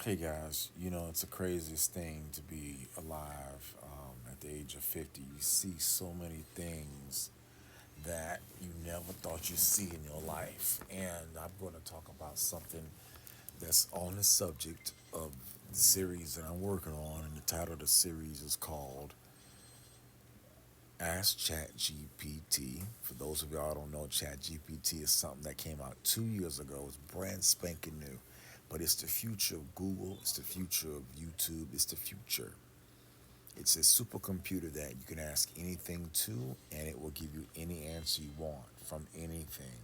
Hey guys, it's the craziest thing to be alive at the age of 50. You see so many things that you never thought you'd see in your life. And I'm going to talk about something that's on the subject of the series that I'm working on. And the title of the series is called Ask ChatGPT. For those of y'all who don't know, ChatGPT is something that came out 2 years ago. It's brand spanking new. But it's the future of Google, it's the future of YouTube, it's the future. It's a supercomputer that you can ask anything to, and it will give you any answer you want from anything.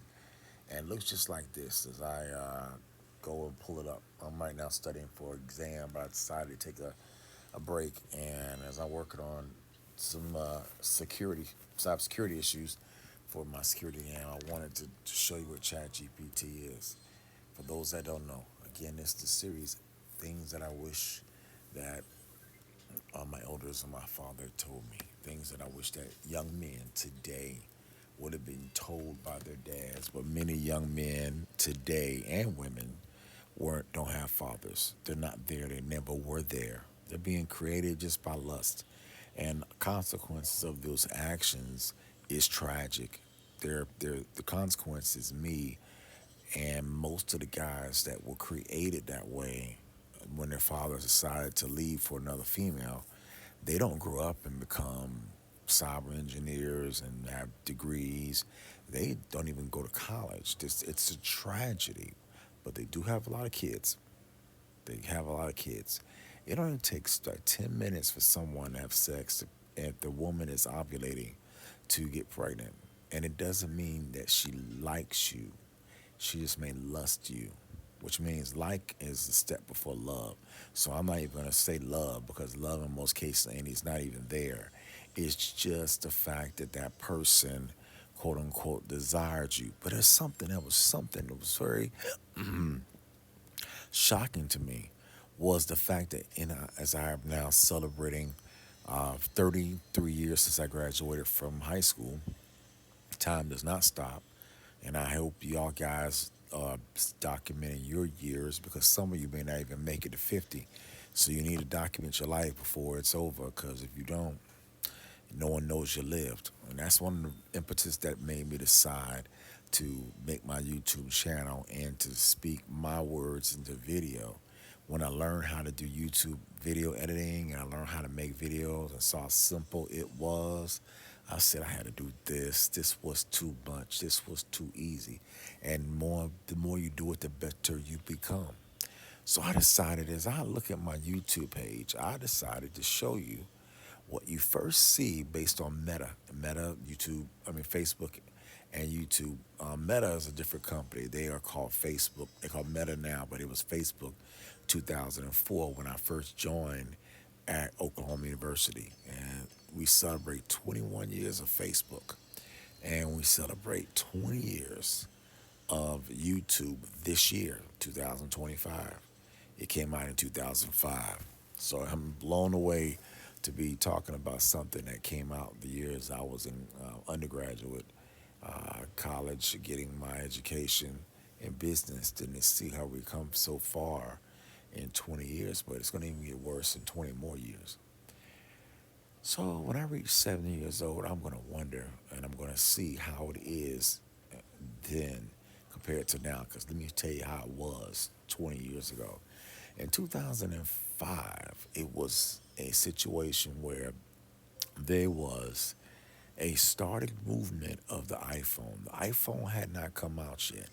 And it looks just like this as I go and pull it up. I'm right now studying for an exam, but I decided to take a break. And as I'm working on some cybersecurity issues for my security exam, I wanted to show you what ChatGPT is. For those that don't know, again, it's the series things that I wish that my elders and my father told me. Things that I wish that young men today would have been told by their dads. But many young men today and women weren't don't have fathers. They're not there. They never were there. They're being created just by lust. And consequences of those actions is tragic. The consequence is me and most of the guys that were created that way, when their fathers decided to leave for another female, they don't grow up and become cyber engineers and have degrees. They don't even go to college. It's a tragedy. But they do have a lot of kids. They have a lot of kids. It only takes like 10 minutes for someone to have sex if the woman is ovulating to get pregnant. And it doesn't mean that she likes you. She just may lust you, which means like is the step before love. So I'm not even gonna say love because love in most cases and he's not even there. It's just the fact that that person, quote unquote, desired you. But there's something that was very shocking to me was the fact that as I am now celebrating 33 years since I graduated from high school, time does not stop. And I hope y'all guys documenting your years because some of you may not even make it to 50. So you need to document your life before it's over because if you don't, no one knows you lived. And that's one of the impetus that made me decide to make my YouTube channel and to speak my words into video. When I learned how to do YouTube video editing and I learned how to make videos and saw how simple it was, I said I had to do this. This was too much. This was too easy. And the more you do it, the better you become. So I decided as I look at my YouTube page, I decided to show you what you first see based on Meta, YouTube, Facebook and YouTube. Meta is a different company. They are called Facebook. They're called Meta now, but it was Facebook 2004 when I first joined at Oklahoma University. And we celebrate 21 years of Facebook. And we celebrate 20 years of YouTube this year, 2025. It came out in 2005. So I'm blown away to be talking about something that came out the years I was in undergraduate college, getting my education in business. Didn't see how we come so far in 20 years, but it's going to even get worse in 20 more years. So when I reach 70 years old, I'm going to wonder and I'm going to see how it is then compared to now. Because let me tell you how it was 20 years ago. In 2005, it was a situation where there was a started movement of the iPhone. The iPhone had not come out yet.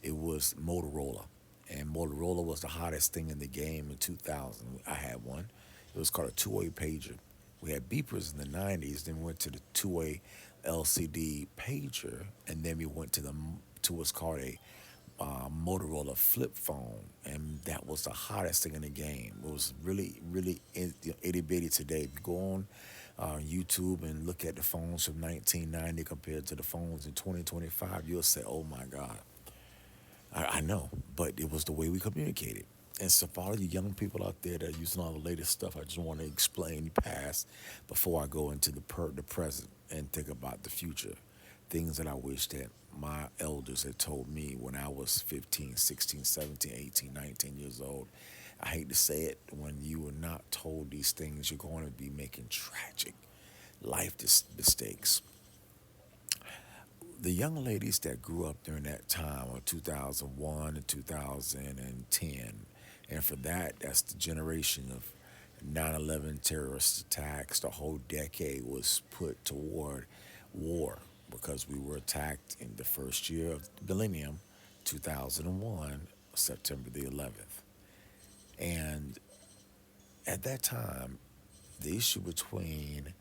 It was Motorola. And Motorola was the hottest thing in the game in 2000. I had one. It was called a two-way pager. We had beepers in the 90s, then we went to the two-way LCD pager, and then we went to what's called a Motorola flip phone, and that was the hottest thing in the game. It was really itty bitty today. If you go on YouTube and look at the phones from 1990 compared to the phones in 2025, you'll say, "Oh my God." I know, but it was the way we communicated. And so, for all you young people out there that are using all the latest stuff, I just want to explain the past before I go into the present and think about the future. Things that I wish that my elders had told me when I was 15, 16, 17, 18, 19 years old. I hate to say it, when you are not told these things, you're going to be making tragic life mistakes. The young ladies that grew up during that time of 2001 to 2010, and for that, that's the generation of 9/11 terrorist attacks. The whole decade was put toward war because we were attacked in the first year of the millennium, 2001, September the 11th. And at that time, the issue between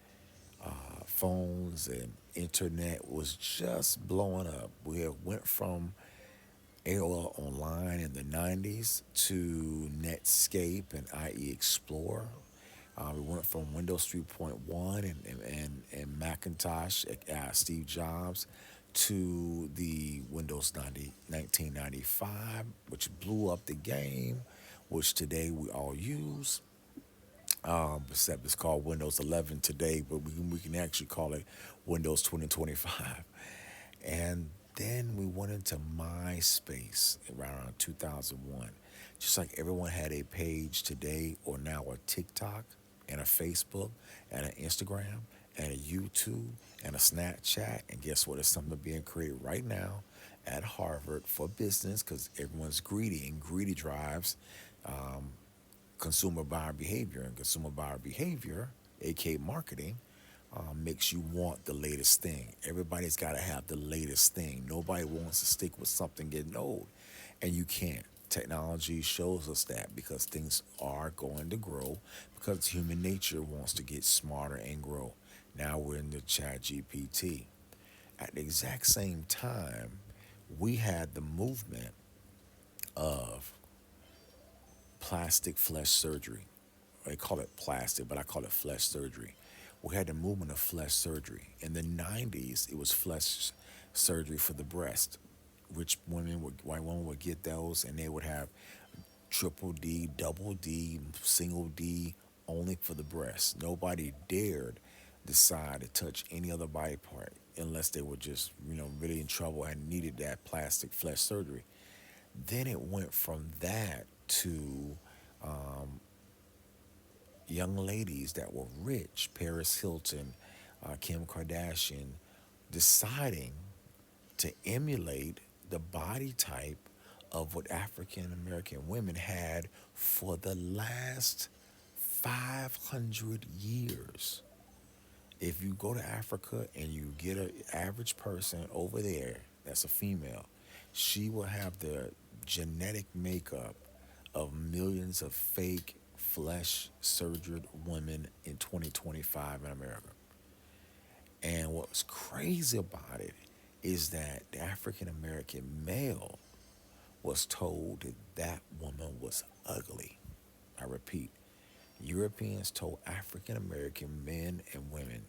phones and internet was just blowing up. We had went from AOL Online in the 90s to Netscape and IE Explorer. We went from Windows 3.1 and Macintosh, Steve Jobs, to the Windows 1995, which blew up the game, which today we all use. Except it's called Windows 11 today, but we can actually call it Windows 2025. And then we went into MySpace around 2001. Just like everyone had a page today, or now a TikTok and a Facebook and an Instagram and a YouTube and a Snapchat. And guess what? There's something being created right now at Harvard for business because everyone's greedy, and greedy drives consumer buyer behavior. And consumer buyer behavior, aka marketing, makes you want the latest thing. Everybody's got to have the latest thing. Nobody wants to stick with something getting old, and you can't. Technology shows us that because things are going to grow because human nature wants to get smarter and grow. Now we're in the chat GPT. At the exact same time, we had the movement of plastic flesh surgery. They call it plastic, but I call it flesh surgery. We had the movement of flesh surgery. In the 90s, it was flesh surgery for the breast. White women would get those, and they would have triple D, double D, single D, only for the breast. Nobody dared decide to touch any other body part unless they were just, really in trouble and needed that plastic flesh surgery. Then it went from that to young ladies that were rich, Paris Hilton, Kim Kardashian, deciding to emulate the body type of what African American women had for the last 500 years. If you go to Africa and you get an average person over there that's a female, she will have the genetic makeup of millions of fake flesh surgered women in 2025 in America. And what's crazy about it is that the African American male was told that that woman was ugly. I repeat, Europeans told African American men and women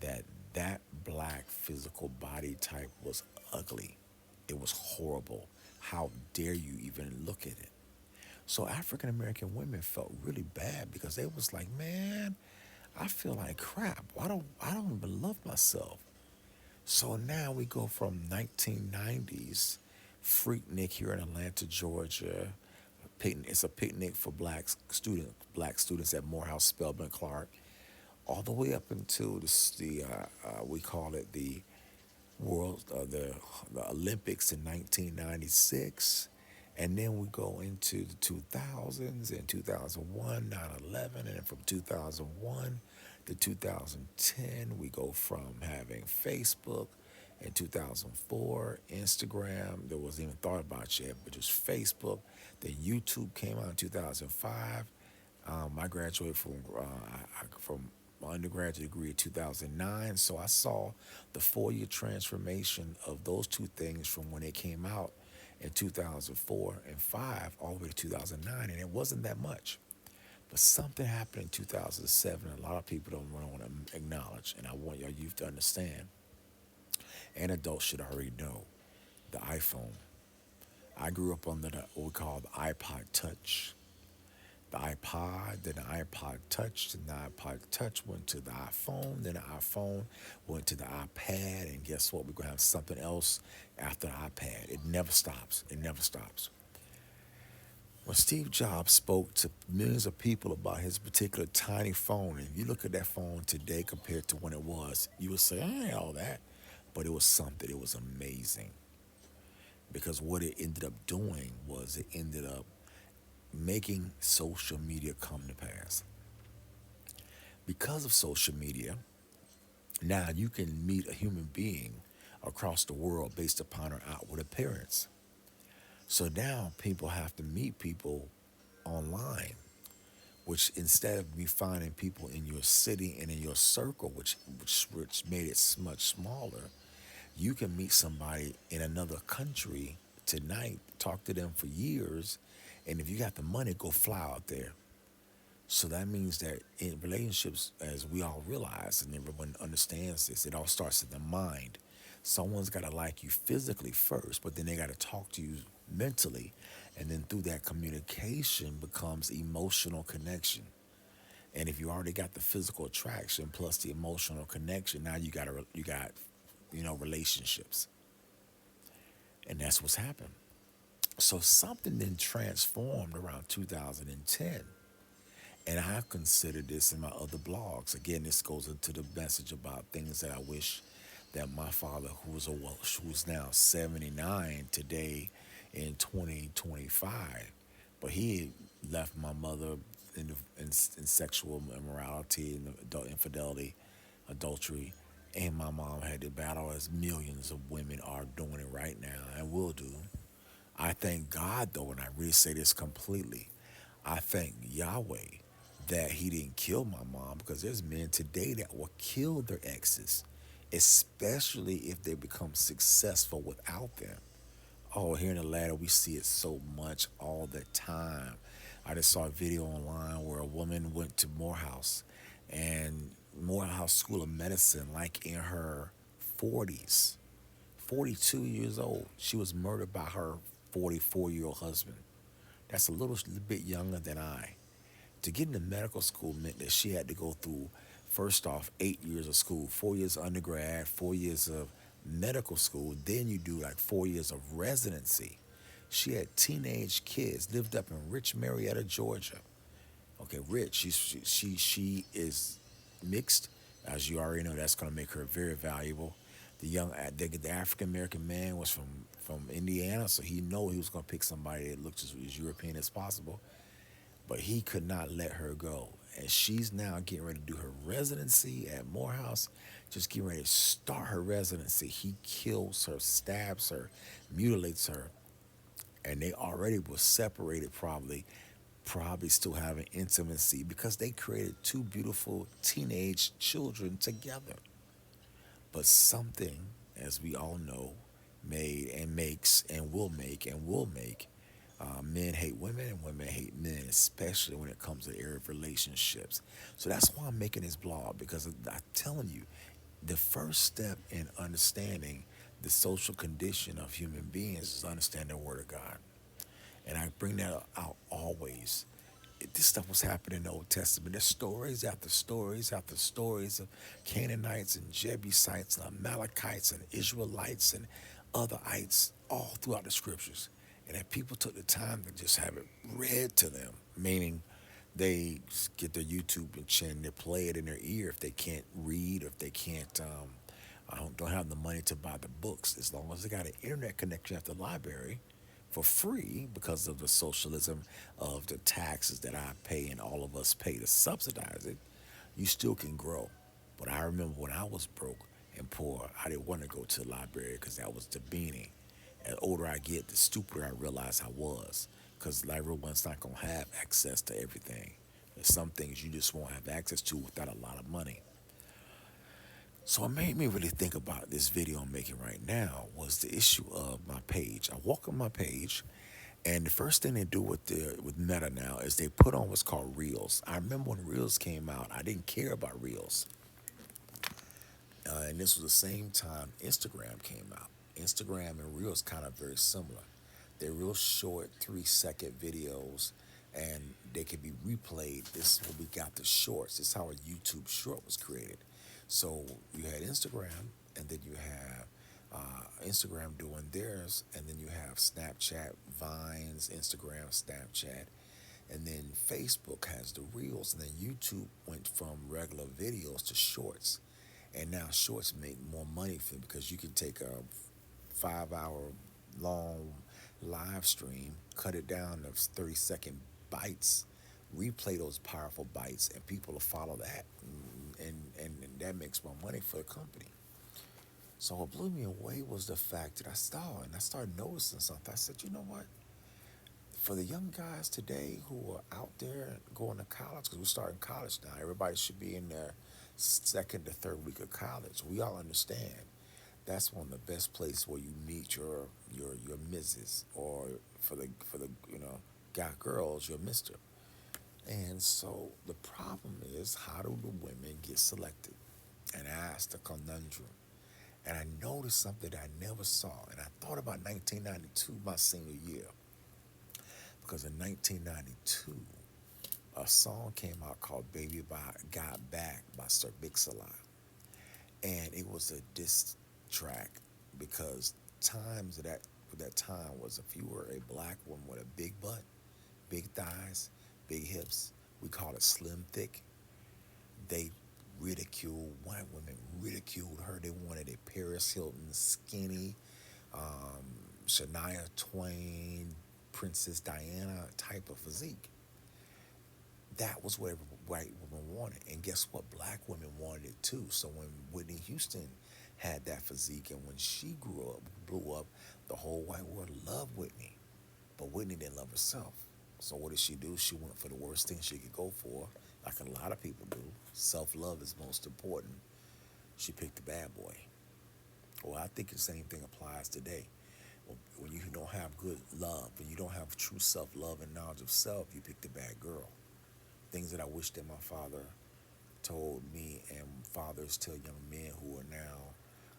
that that black physical body type was ugly. It was horrible. How dare you even look at it? So African American women felt really bad because they was like, man, I feel like crap. I don't even love myself. So now we go from 1990s Freaknik here in Atlanta, Georgia. It's a picnic for black students at Morehouse Spelman Clark, all the way up until we call it the World the Olympics in 1996, and then we go into the 2000s and 2001, 9/11, and then from 2001 to 2010, we go from having Facebook. In 2004, Instagram, there wasn't even thought about yet, but just Facebook. Then YouTube came out in 2005. I graduated from my undergraduate degree in 2009, so I saw the 4 year transformation of those two things from when they came out in 2004 and 5 all the way to 2009, and it wasn't that much. But something happened in 2007 a lot of people don't really want to acknowledge, and I want your youth to understand, and adults should already know, the iPhone. I grew up under what we call the iPod Touch. The iPod, then the iPod Touch, then the iPod Touch went to the iPhone, then the iPhone went to the iPad, and guess what? We're gonna have something else after the iPad. It never stops. It never stops. When Steve Jobs spoke to millions of people about his particular tiny phone, and you look at that phone today compared to when it was, you would say, I ain't all that. But it was something, it was amazing. Because what it ended up doing was it ended up making social media come to pass. Because of social media, now you can meet a human being across the world based upon her outward appearance. So now people have to meet people online, which instead of me finding people in your city and in your circle, which made it much smaller, you can meet somebody in another country tonight, talk to them for years, and if you got the money, go fly out there. So that means that in relationships, as we all realize, and everyone understands this, it all starts in the mind. Someone's got to like you physically first, but then they got to talk to you mentally. And then through that communication becomes emotional connection. And if you already got the physical attraction plus the emotional connection, now you got relationships. And that's what's happened. So something then transformed around 2010. And I've considered this in my other blogs. Again, this goes into the message about things that I wish that my father, who was a Welsh, who's now 79 today in 2025, but he left my mother in sexual immorality and adult infidelity, adultery, and my mom had to battle as millions of women are doing it right now and will do. I thank God, though, and I really say this completely. I thank Yahweh that He didn't kill my mom because there's men today that will kill their exes, especially if they become successful without them. Oh, here in Atlanta, we see it so much all the time. I just saw a video online where a woman went to Morehouse and Morehouse School of Medicine, like in her 40s, 42 years old. She was murdered by her 44-year-old husband. That's a little bit younger than I. To get into medical school meant that she had to go through, first off, 8 years of school, 4 years of undergrad, 4 years of medical school. Then you do like 4 years of residency. She had teenage kids, lived up in Rich Marietta, Georgia. Okay, Rich, she is mixed. As you already know, that's going to make her very valuable. The African American man was from Indiana, so he know he was going to pick somebody that looked as European as possible. But he could not let her go, and she's now getting ready to do her residency at Morehouse. Just getting ready to start her residency. He kills her, stabs her, mutilates her, and they already were separated probably still having intimacy because they created two beautiful teenage children together. But something, as we all know, made and makes and will make men hate women and women hate men, especially when it comes to the area of relationships. So that's why I'm making this blog because I'm telling you, the first step in understanding the social condition of human beings is understanding the Word of God. And I bring that out always. This stuff was happening in the Old Testament. There's stories after stories after stories of Canaanites and Jebusites and Amalekites and Israelites and otherites all throughout the scriptures. And that people took the time to just have it read to them, meaning they get their YouTube and chin, they play it in their ear if they can't read or if they can't don't have the money to buy the books. As long as they got an internet connection at the library for free because of the socialism of the taxes that I pay and all of us pay to subsidize it, you still can grow. But I remember when I was broke and poor, I didn't want to go to the library because that was demeaning. As older I get, the stupider I realize I was because everyone's not going to have access to everything. There's some things you just won't have access to without a lot of money. So it made me really think about this video I'm making right now was the issue of my page. I walk on my page, and the first thing they do with Meta now is they put on what's called Reels. I remember when Reels came out, I didn't care about Reels, and this was the same time Instagram came out. Instagram and Reels kind of very similar. They're real short, 3-second videos, and they can be replayed. This is when we got the shorts. This is how a YouTube short was created. So you had Instagram, and then you have Instagram doing theirs, and then you have Snapchat, Vines, Instagram, Snapchat, and then Facebook has the reels, and then YouTube went from regular videos to shorts, and now shorts make more money for because you can take a 5 hour long live stream, cut it down to 30-second bites, replay those powerful bites, and people will follow that, and that makes more money for the company. So what blew me away was the fact that I saw and I started noticing something. I said, you know what? For the young guys today who are out there going to college, because we're starting college now, everybody should be in their second to third week of college. We all understand that's one of the best places where you meet your Mrs. or for the guy girls your Mister. And so the problem is, how do the women get selected? And I asked a conundrum. And I noticed something that I never saw. And I thought about 1992, my senior year, because in 1992, a song came out called Baby Got Back by Sir Mix-a-Lot. And it was a diss track because times of that time was if you were a black woman with a big butt, big thighs, big hips, we call it slim thick. They ridiculed white women, ridiculed her. They wanted a Paris Hilton skinny, Shania Twain, Princess Diana type of physique. That was what every white woman wanted. And guess what? Black women wanted it too. So when Whitney Houston had that physique and when she grew up, blew up, the whole white world loved Whitney. But Whitney didn't love herself. So what did she do? She went for the worst thing she could go for, like a lot of people do. Self-love is most important. She picked the bad boy. Well, I think the same thing applies today. When you don't have good love, when you don't have true self-love and knowledge of self, you pick the bad girl. Things that I wish that my father told me and fathers tell young men who are now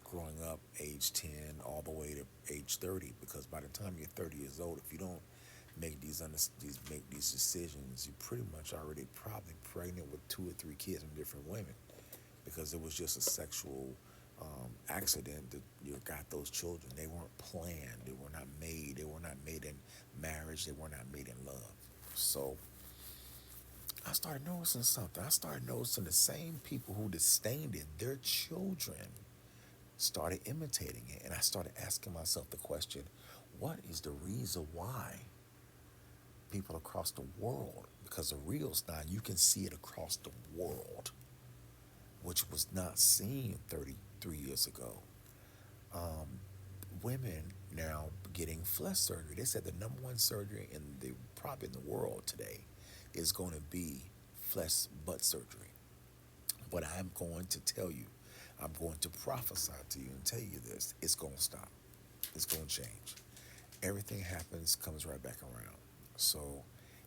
growing up age 10 all the way to age 30, because by the time you're 30 years old, if you don't make these decisions, you pretty much already probably pregnant with 2 or 3 kids from different women, because it was just a sexual accident that you got those children. They weren't planned. They were not made. They were not made in marriage. They were not made in love. So I started noticing something. I started noticing the same people who disdained it, their children started imitating it. And I started asking myself the question, what is the reason why people across the world, because the reels now, you can see it across the world, which was not seen 33 years ago. Women now getting flesh surgery. They said the number one surgery in the probably in the world today is going to be flesh butt surgery. But I'm going to tell you, I'm going to prophesy to you and tell you this: it's going to stop. It's going to change. Everything happens, comes right back around. So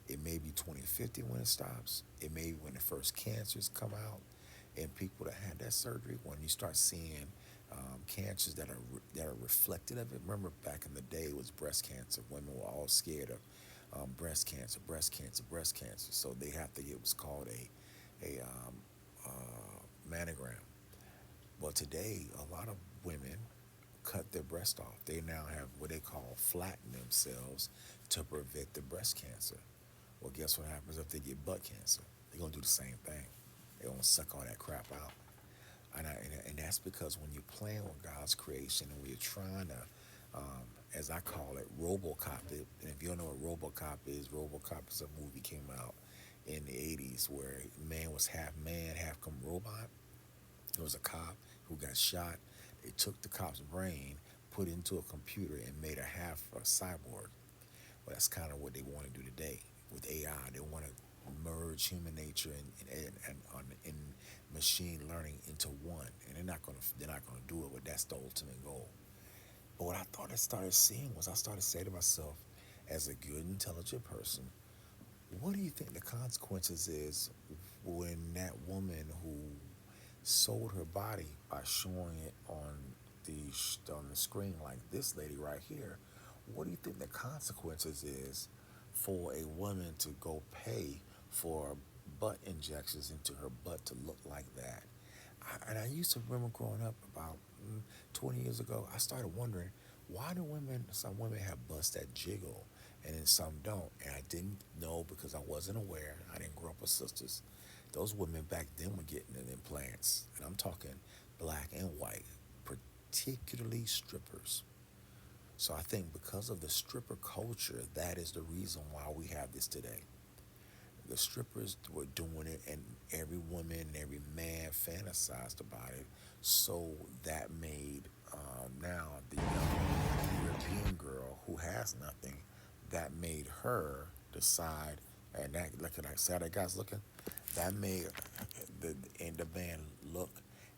it may be 2050 when it stops. It may be when the first cancers come out, and people that had that surgery, when you start seeing cancers that are reflected of it. Remember back in the day, it was breast cancer. Women were all scared of breast cancer, breast cancer, breast cancer. So they have to get what's called a mammogram. Well, today a lot of women cut their breast off. They now have what they call flatten themselves to prevent the breast cancer. Well, guess what happens if they get butt cancer? They're gonna do the same thing. They're gonna suck all that crap out. And that's because when you're playing with God's creation and we're trying to, as I call it, RoboCop it. And if you don't know what RoboCop is a movie came out in the 80s where man was half man, half come robot. There was a cop who got shot. They took the cop's brain, put it into a computer, and made a half a cyborg. Well, that's kind of what they want to do today with AI. They want to merge human nature and machine learning into one, and they're not gonna do it. But that's the ultimate goal. But what I thought I started seeing was I started saying to myself, as a good, intelligent person, what do you think the consequences is when that woman who sold her body by showing it on the screen like this lady right here? What do you think the consequences is for a woman to go pay for butt injections into her butt to look like that? And I used to remember growing up about 20 years ago, I started wondering, why do some women have busts that jiggle and then some don't? And I didn't know because I wasn't aware. I didn't grow up with sisters. Those women back then were getting in implants. And I'm talking black and white, particularly strippers. So I think because of the stripper culture, that is the reason why we have this today. The strippers were doing it, and every woman and every man fantasized about it. So that made now the young European girl who has nothing, that made her decide. And that, look at that, see how that guy's looking. That made the man look,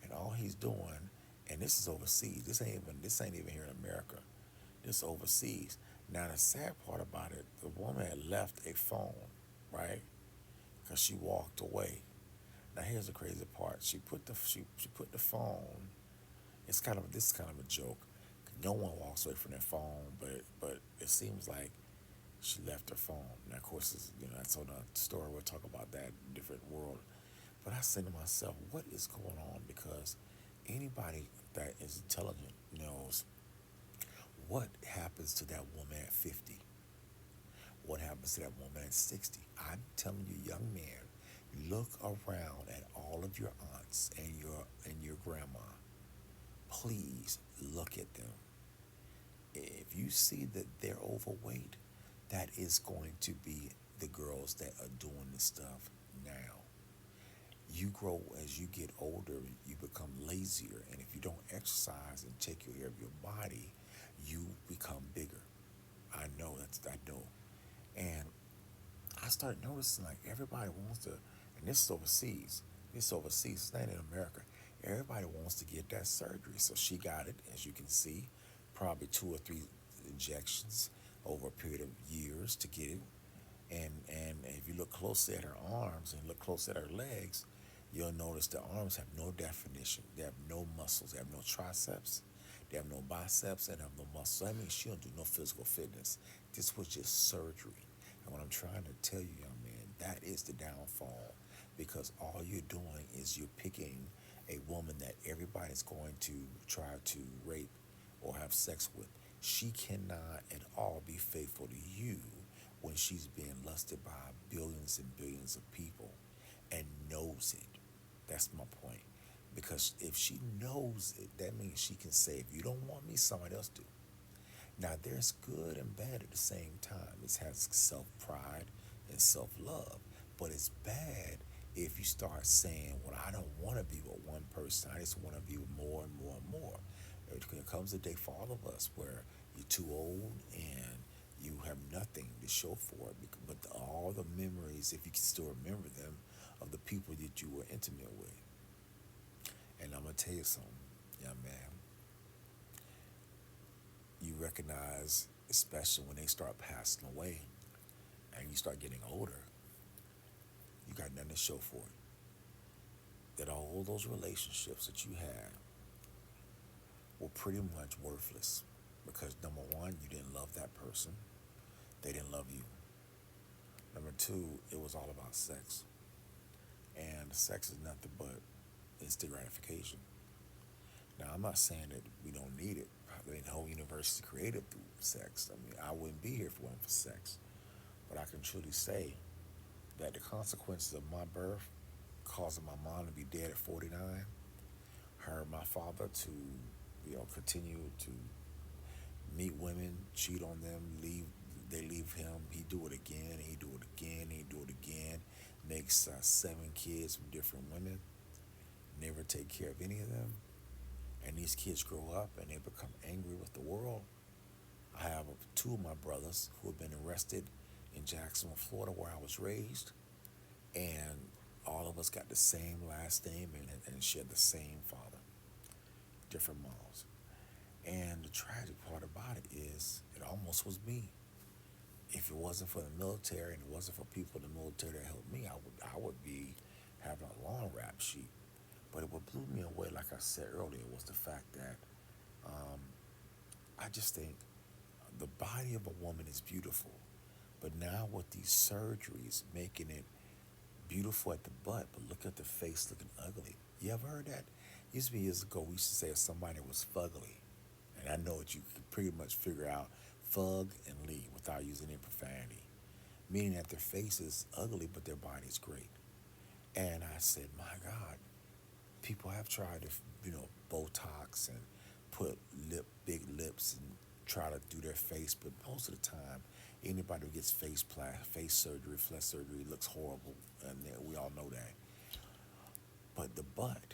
and all he's doing, and this is overseas. This ain't even here in America. This overseas. Now the sad part about it, the woman had left a phone, right? Because she walked away. Now here's the crazy part. She put the phone. This is kind of a joke. No one walks away from their phone, but it seems like she left her phone. Now of course that's another story. We'll talk about that in a different world. But I say to myself, what is going on? Because anybody that is intelligent knows what happens to that woman at 50. What happens to that woman at 60? I'm telling you, young man, look around at all of your aunts and your grandma. Please look at them. If you see that they're overweight, that is going to be the girls that are doing this stuff now. You grow as you get older, you become lazier, and if you don't exercise and take care of your body, you become bigger. I know. And I started noticing like everybody wants to, and this is overseas. This is overseas, it's not in America. Everybody wants to get that surgery. So she got it, as you can see, probably 2 or 3 injections over a period of years to get it. And if you look closely at her arms and look close at her legs, you'll notice the arms have no definition. They have no muscles. They have no triceps. They have no biceps and have no muscles. That means she don't do no physical fitness. This was just surgery. And what I'm trying to tell you, young man, that is the downfall. Because all you're doing is you're picking a woman that everybody's going to try to rape or have sex with. She cannot at all be faithful to you when she's being lusted by billions and billions of people and knows it. That's my point. Because if she knows it, that means she can say, if you don't want me, somebody else do. Now, there's good and bad at the same time. It has self pride and self love. But it's bad if you start saying, well, I don't want to be with one person. I just want to be with more and more and more. There comes a day for all of us where you're too old and you have nothing to show for it. But all the memories, if you can still remember them, of the people that you were intimate with. And I'm going to tell you something, young man. You recognize, especially when they start passing away and you start getting older, you got nothing to show for it. That all those relationships that you had were pretty much worthless because number one, you didn't love that person. They didn't love you. Number two, it was all about sex. And sex is nothing but instant gratification. Now, I'm not saying that we don't need it. I mean, the whole universe is created through sex. I mean, I wouldn't be here if it wasn't for sex. But I can truly say that the consequences of my birth, causing my mom to be dead at 49, my father to, continue to meet women, cheat on them, they leave him, he do it again, he do it again, he do it again, makes 7 kids from different women, never take care of any of them, and these kids grow up and they become angry with the world. I have 2 of my brothers who have been arrested in Jacksonville, Florida, where I was raised, and all of us got the same last name and shared the same father, different moms. And the tragic part about it is it almost was me. If it wasn't for the military and it wasn't for people in the military that helped me, I would be having a long rap sheet. But what blew me away, like I said earlier, was the fact that I just think the body of a woman is beautiful. But now with these surgeries, making it beautiful at the butt, but look at the face looking ugly. You ever heard that? Used to be years ago, we used to say if somebody was fugly. And I know that you could pretty much figure out fug and lee without using any profanity, meaning that their face is ugly, but their body's great. And I said, my God, people have tried to, Botox and put big lips and try to do their face, but most of the time, anybody who gets face surgery, flesh surgery looks horrible, and we all know that. But the butt,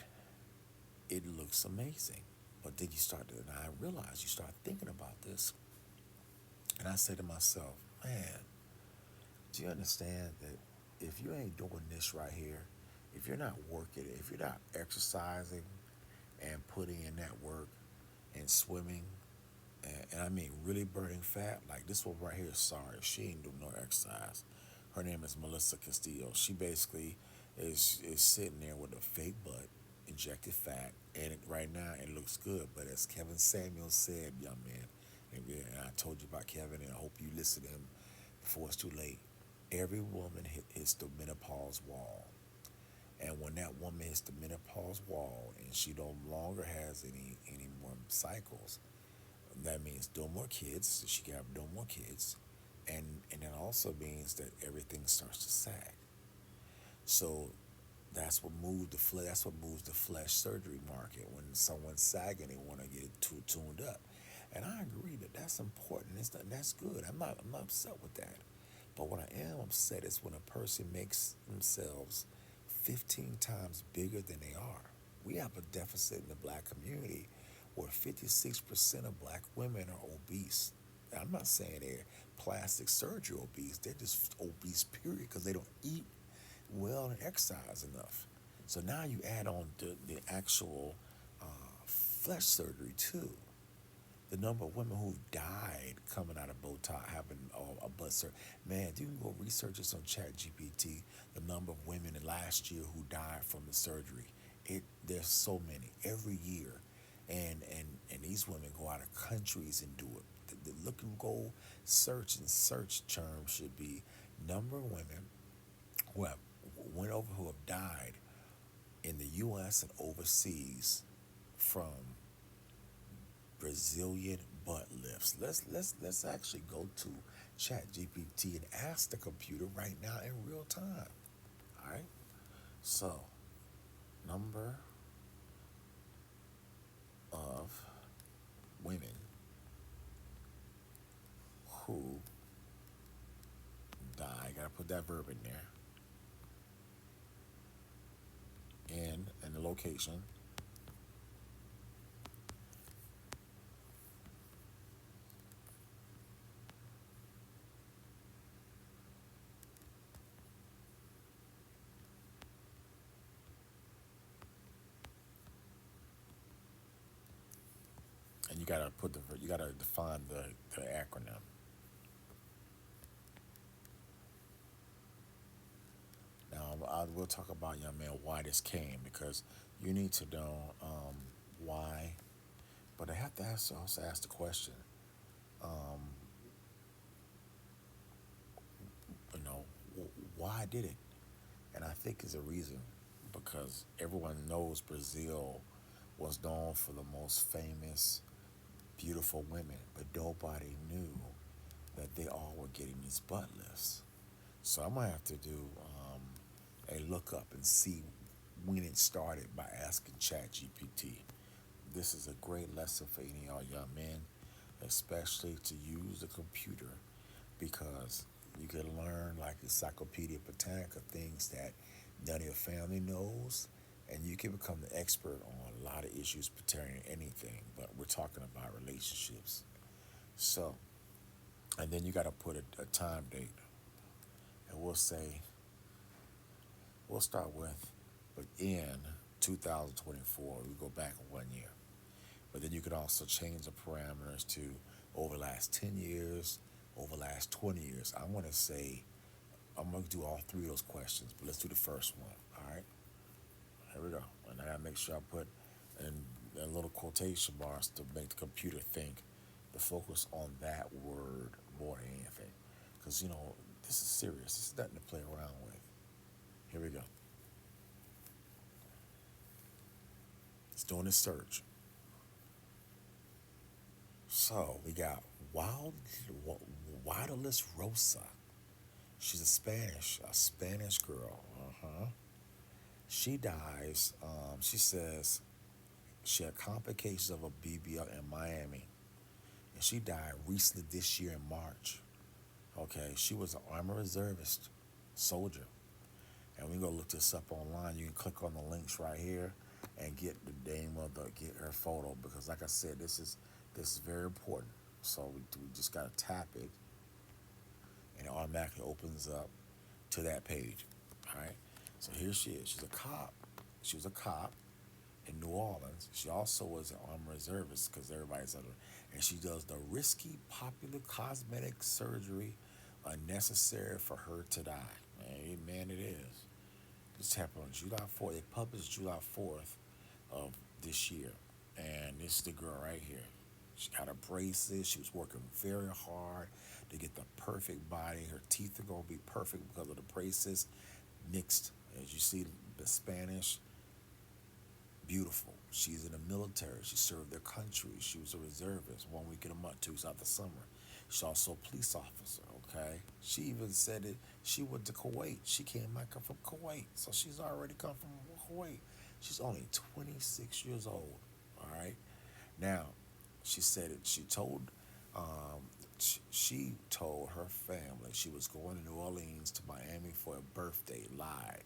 it looks amazing. But then and I realized you start thinking about this, and I say to myself, man, do you understand that if you ain't doing this right here, if you're not working it, if you're not exercising and putting in that work and swimming, and I mean really burning fat, like this one right here, sorry, she ain't doing no exercise. Her name is Melissa Castillo. She basically is sitting there with a fake butt, injected fat, and right now it looks good. But as Kevin Samuels said, young man, and I told you about Kevin, and I hope you listen to him before it's too late. Every woman hits the menopause wall, and when that woman hits the menopause wall and she no longer has any more cycles, that means no more kids. She can have no more kids, and it also means that everything starts to sag. So that's what moved the flesh. That's what moves the flesh surgery market. When someone's sagging, they want to get it too tuned up, and I agree that that's important. That's good. I'm not upset with that. But what I am upset is when a person makes themselves 15 times bigger than they are. We have a deficit in the black community where 56% of black women are obese. I'm not saying they're plastic surgery obese, they're just obese, period, because they don't eat well and exercise enough. So now you add on the actual flesh surgery too. The number of women who've died coming out of Botox, having a butt surgery. Man, you can go research this on Chat GPT. The number of women in last year who died from the surgery. There's so many every year, and these women go out of countries and do it. The look and go search term should be number of women who have who have died in the U.S. and overseas from Brazilian butt lifts. Let's actually go to Chat GPT and ask the computer right now in real time. All right. So, number of women who die. Gotta put that verb in there. And the location. And you gotta define the acronym. Now I will talk about, young man, why this came, because you need to know why. But I have to also ask the question, why did it? And I think there's a reason, because everyone knows Brazil was known for the most famous, beautiful women, but nobody knew that they all were getting these butt lifts. So I'm gonna have to do a lookup and see when it started by asking ChatGPT. This is a great lesson for any of y'all young men, especially to use the computer, because you can learn like Encyclopedia Britannica things that none of your family knows, and you can become the expert on a lot of issues pertaining to anything. But we're talking about relationships. So, and then you got to put a time date, and we'll start with, but in 2024, we go back 1 year. But then you could also change the parameters to over the last 10 years, over the last 20 years. I want to say, I'm going to do all three of those questions, but let's do the first one. All right, here we go. And I got to make sure I put in a little quotation marks to make the computer think, to focus on that word more than anything. Because, this is serious. This is nothing to play around with. Here we go. It's doing a search. So we got Wild Wildless Rosa. She's a Spanish girl. Uh-huh. She dies. She says she had complications of a BBL in Miami, and she died recently this year in March. Okay, she was an Army Reservist soldier, and we go look this up online. You can click on the links right here and get the name of the get her photo because, like I said, this is very important. So we just gotta tap it, and it automatically opens up to that page. All right. So here she is. She's a cop. She was a cop in New Orleans. She also was an armed reservist because everybody's under. And she does the risky, popular cosmetic surgery unnecessary for her to die. Amen. It is. This happened on July 4th. It published July 4th of this year. And this is the girl right here. She got her braces. She was working very hard to get the perfect body. Her teeth are going to be perfect because of the braces mixed. As you see, the Spanish, beautiful. She's in the military. She served their country. She was a reservist 1 week in a month, 2 weeks out the summer. She's also a police officer, okay? She even said it. She went to Kuwait. She came back from Kuwait. So she's already come from Kuwait. She's only 26 years old, all right? Now, she said it. Um, she told her family she was going to New Orleans to Miami for a birthday. Lied,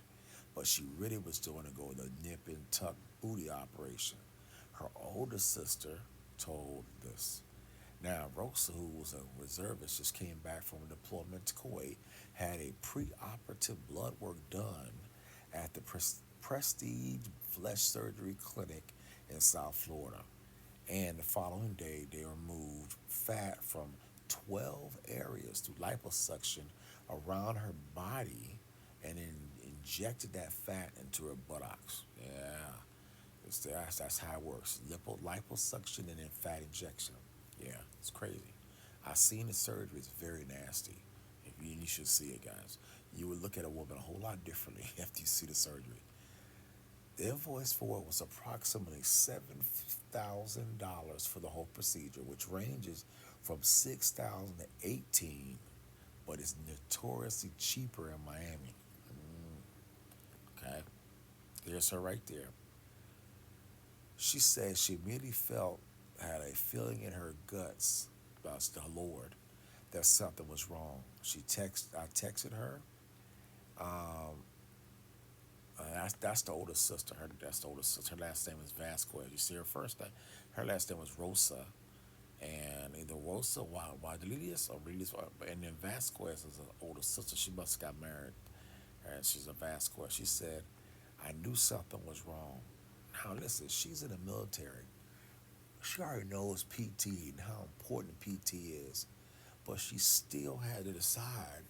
but she really was doing to go the nip and tuck booty operation. Her older sister told this. Now, Rosa, who was a reservist, just came back from a deployment to Kuwait, had a pre-operative blood work done at the Prestige Flesh Surgery Clinic in South Florida. And the following day, they removed fat from 12 areas through liposuction around her body and then injected that fat into her buttocks. Yeah, that's how it works. Liposuction and then fat injection. Yeah, it's crazy. I seen the surgery. It's very nasty. If you should see it, guys. You would look at a woman a whole lot differently after you see the surgery. The invoice for it was approximately $7,000 for the whole procedure, which ranges from 6,000 to 18, but it's notoriously cheaper in Miami. Okay, there's her right there. She said she immediately had a feeling in her guts about the Lord that something was wrong. I texted her. Um, that's the older sister. That's the older sister. Her last name is Vasquez. You see her first name. Her last name was Rosa, and either Rosa Wadelius or Relius, and then Vasquez is an older sister. She must have got married, and she's a Vasquez. She said, "I knew something was wrong." Now listen, she's in the military. She already knows PT and how important PT is, but she still had to decide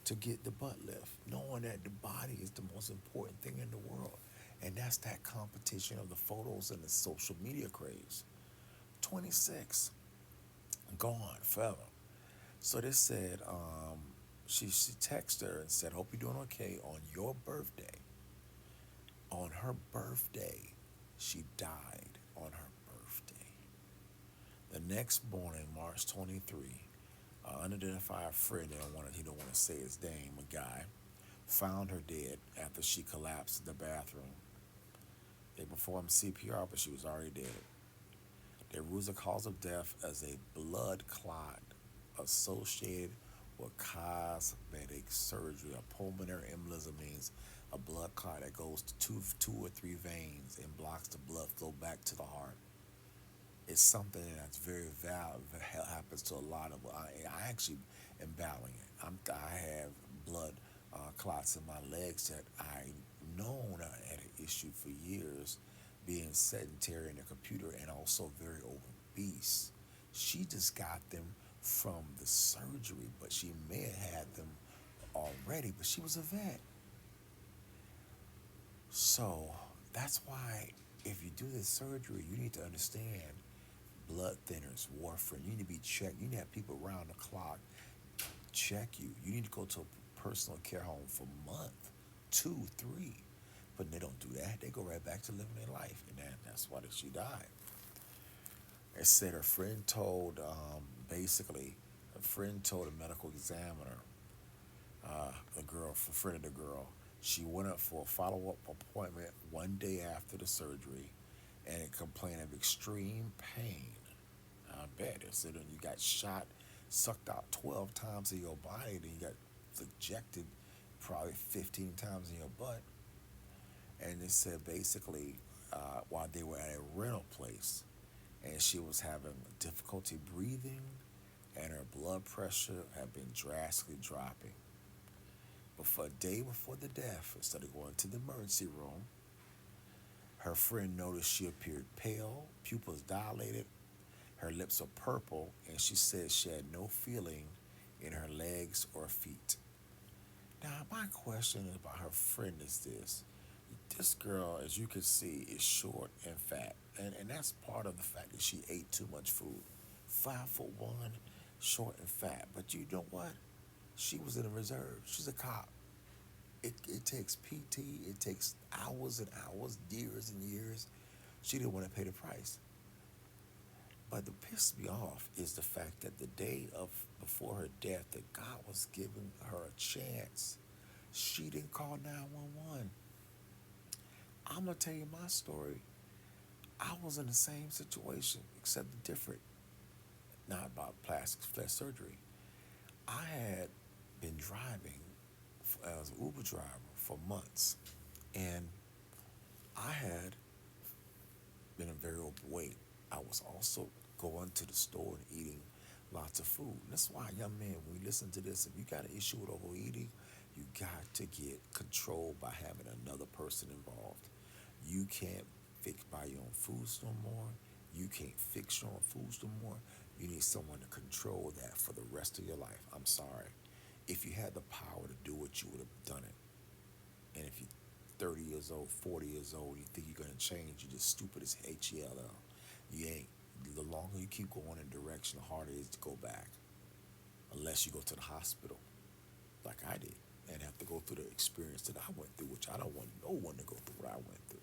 to get the butt lift, knowing that the body is the most important thing in the world. And that's that competition of the photos and the social media craze. 26, gone forever. So they said, she texted her and said, "Hope you're doing okay on your birthday." On her birthday, she died on her birthday. The next morning, March 23, unidentified friend, he don't want to say his name, a guy, found her dead after she collapsed in the bathroom. They performed CPR, but she was already dead. They ruled the cause of death as a blood clot associated with cosmetic surgery. A pulmonary embolism means a blood clot that goes to two or three veins and blocks the blood flow back to the heart. It's something that's very valid. Happens to a lot of. I actually am battling it. I have blood clots in my legs that I known I had an issue for years, being sedentary in the computer and also very obese. She just got them from the surgery, but she may have had them already. But she was a vet, so that's why if you do this surgery, you need to understand blood thinners, warfarin. You need to be checked. You need to have people around the clock check you. You need to go to a personal care home for a month, two, three. But they don't do that. They go right back to living their life, and that's why she died. It said her friend told, basically, a friend told a medical examiner, the girl, a friend of the girl, she went up for a follow up appointment one day after the surgery, and it complained of extreme pain. I bet it said you got shot, sucked out 12 times in your body, then you got ejected probably 15 times in your butt. And it said basically, while they were at a rental place, and she was having difficulty breathing, and her blood pressure had been drastically dropping. But for a day before the death, instead of going to the emergency room, her friend noticed she appeared pale, pupils dilated, her lips are purple, and she said she had no feeling in her legs or feet. Now, my question about her friend is this. This girl, as you can see, is short and fat. And that's part of the fact that she ate too much food. 5'1", short and fat. But you know what? She was in the reserve. She's a cop. It takes PT, it takes hours and hours, years and years. She didn't want to pay the price. But the pissed me off is the fact that the day of before her death, that God was giving her a chance. She didn't call 911. I'm gonna tell you my story. I was in the same situation, except different. Not about plastic flesh surgery. I had been driving as an Uber driver for months, and I had been a very overweight. I was also going to the store and eating lots of food. And that's why, young man, when you listen to this, if you got an issue with overeating, you got to get control by having another person involved. You can't fix buy your own foods no more. You can't fix your own foods no more. You need someone to control that for the rest of your life. I'm sorry. If you had the power to do it, you would have done it. And if you're 30 years old, 40 years old, you think you're going to change, you're just stupid as HELL. You ain't. The longer you keep going in a direction, the harder it is to go back. Unless you go to the hospital, like I did, and have to go through the experience that I went through, which I don't want no one to go through what I went through.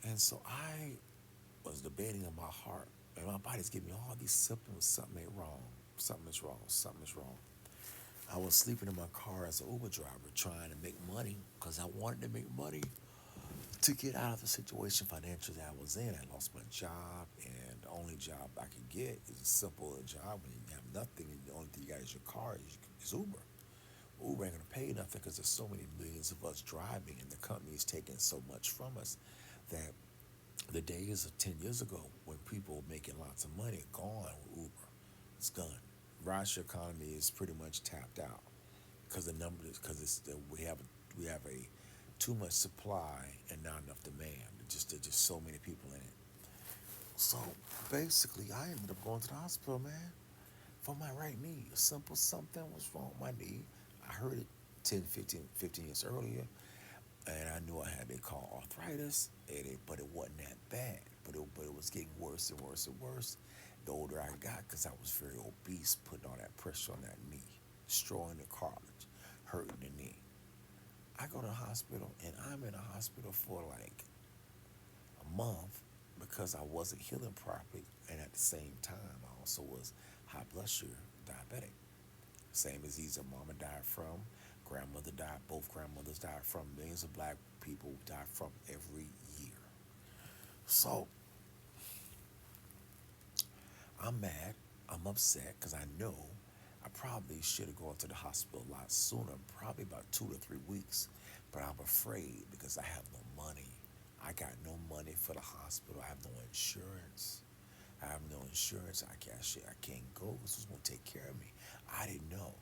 And so I was debating in my heart, and my body's giving me all these symptoms. Something ain't wrong. Something is wrong. Something is wrong. I was sleeping in my car as an Uber driver trying to make money because I wanted to make money to get out of the situation financially I was in. I lost my job, and the only job I could get is a simple job when you have nothing, and the only thing you got is your car, is Uber. Uber ain't gonna pay nothing because there's so many millions of us driving, and the company is taking so much from us that the days of 10 years ago when people were making lots of money gone with Uber. It's gone. Rideshare economy is pretty much tapped out because the numbers because we have a too much supply and not enough demand. There's just so many people in it. So basically, I ended up going to the hospital, man, for my right knee. A simple something was wrong with my knee. I heard it 10, 15 years earlier, and I knew I had they call arthritis, but it wasn't that bad. But it was getting worse and worse and worse the older I got because I was very obese, putting all that pressure on that knee, destroying the cartilage, hurting the knee. I go to the hospital, and I'm in the hospital for like a month because I wasn't healing properly, and at the same time, I also was high blood sugar diabetic. Same disease that mama died from, grandmother died, both grandmothers died from, millions of black people die from every year. So I'm mad, I'm upset because I know I probably should have gone to the hospital a lot sooner, probably about 2 to 3 weeks. But I'm afraid because I have no money. I got no money for the hospital. I have no insurance. I have no insurance. I can't go because who's going to take care of me? I didn't know.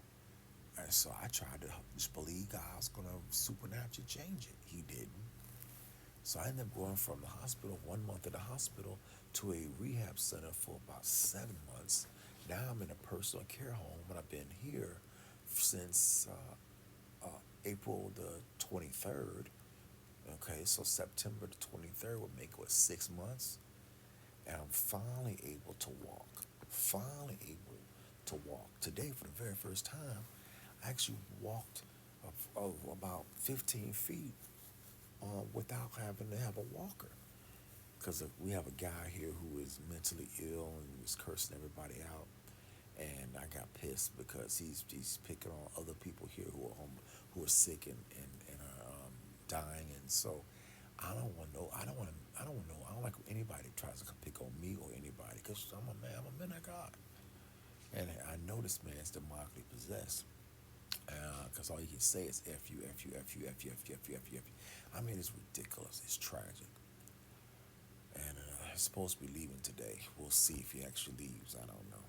And so I tried to just believe God was going to supernaturally change it. He didn't. So I ended up going from the hospital, 1 month in the hospital, to a rehab center for about 7 months. Now I'm in a personal care home, and I've been here since April the 23rd. Okay, so September the 23rd would make, what, 6 months? And I'm finally able to walk. Finally able to walk. Today, for the very first time, I actually walked of about 15 feet without having to have a walker. Because we have a guy here who is mentally ill and was cursing everybody out. And I got pissed because he's picking on other people here who are sick and are dying. And so I don't want no I don't want to I don't want no I don't like anybody that tries to come pick on me or anybody because I'm a man of God. And I know this man's demonically possessed because all he can say is F you, F you, F you, F you, F you, F you, F you, F you. I mean, it's ridiculous. It's tragic. And he's supposed to be leaving today. We'll see if he actually leaves. I don't know.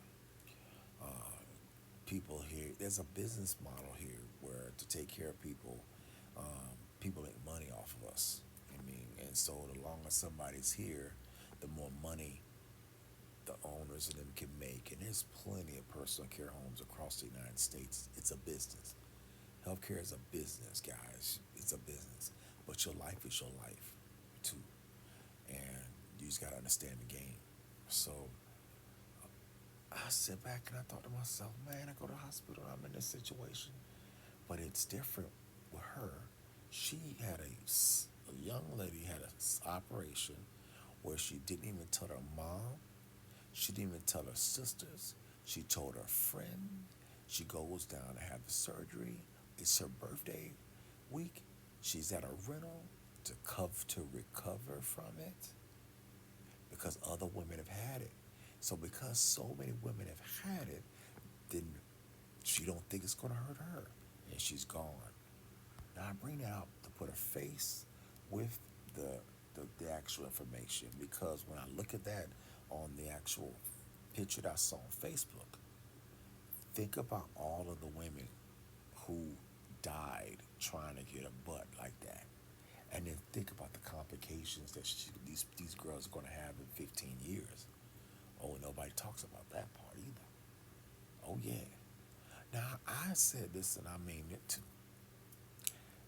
People here, there's a business model here where to take care of people, people make money off of us. I mean, and so the longer somebody's here, the more money the owners of them can make. And there's plenty of personal care homes across the United States. It's a business. Healthcare is a business, guys. It's a business. But your life is your life, too. And you just got to understand the game. So I sit back and I thought to myself, man, I go to the hospital, I'm in this situation. But it's different with her. She had a young lady had an operation where she didn't even tell her mom. She didn't even tell her sisters. She told her friend. She goes down to have the surgery. It's her birthday week. She's at a rental to recover from it because other women have had it. So because so many women have had it, then she don't think it's gonna hurt her, and she's gone. Now I bring that up to put a face with the the actual information because when I look at that on the actual picture that I saw on Facebook, think about all of the women who died trying to get a butt like that. And then think about the complications that these girls are going to have in 15 years. Oh, nobody talks about that part either. Oh, yeah. Now, I said this and I mean it too.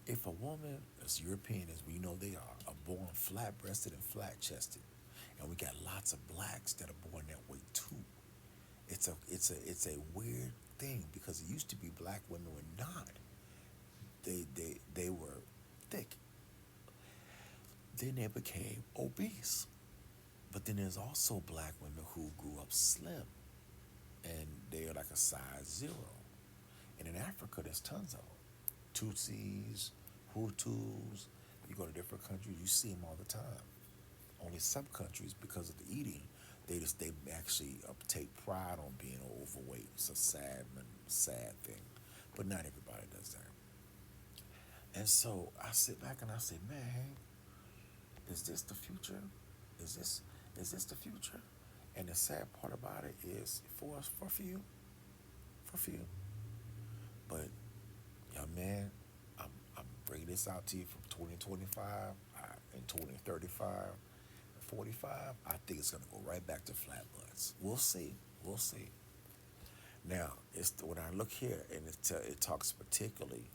If a woman, as European as we know they are born flat breasted and flat chested, and we got lots of blacks that are born that way too, it's a weird thing because it used to be black women were not. They were thick. Then they became obese. But then there's also black women who grew up slim and they're like a size zero. And in Africa, there's tons of them. Tutsis, Hutus. You go to different countries, you see them all the time. Only some countries, because of the eating, they actually take pride on being overweight. It's a sad thing, but not everybody does that. And so I sit back and I say, man, is this the future? Is this the future? And the sad part about it is for for few. But young man, I'm bringing this out to you from 2025 and 2035, 45. I think it's gonna go right back to flat butts. We'll see. We'll see. Now, when I look here, and it talks particularly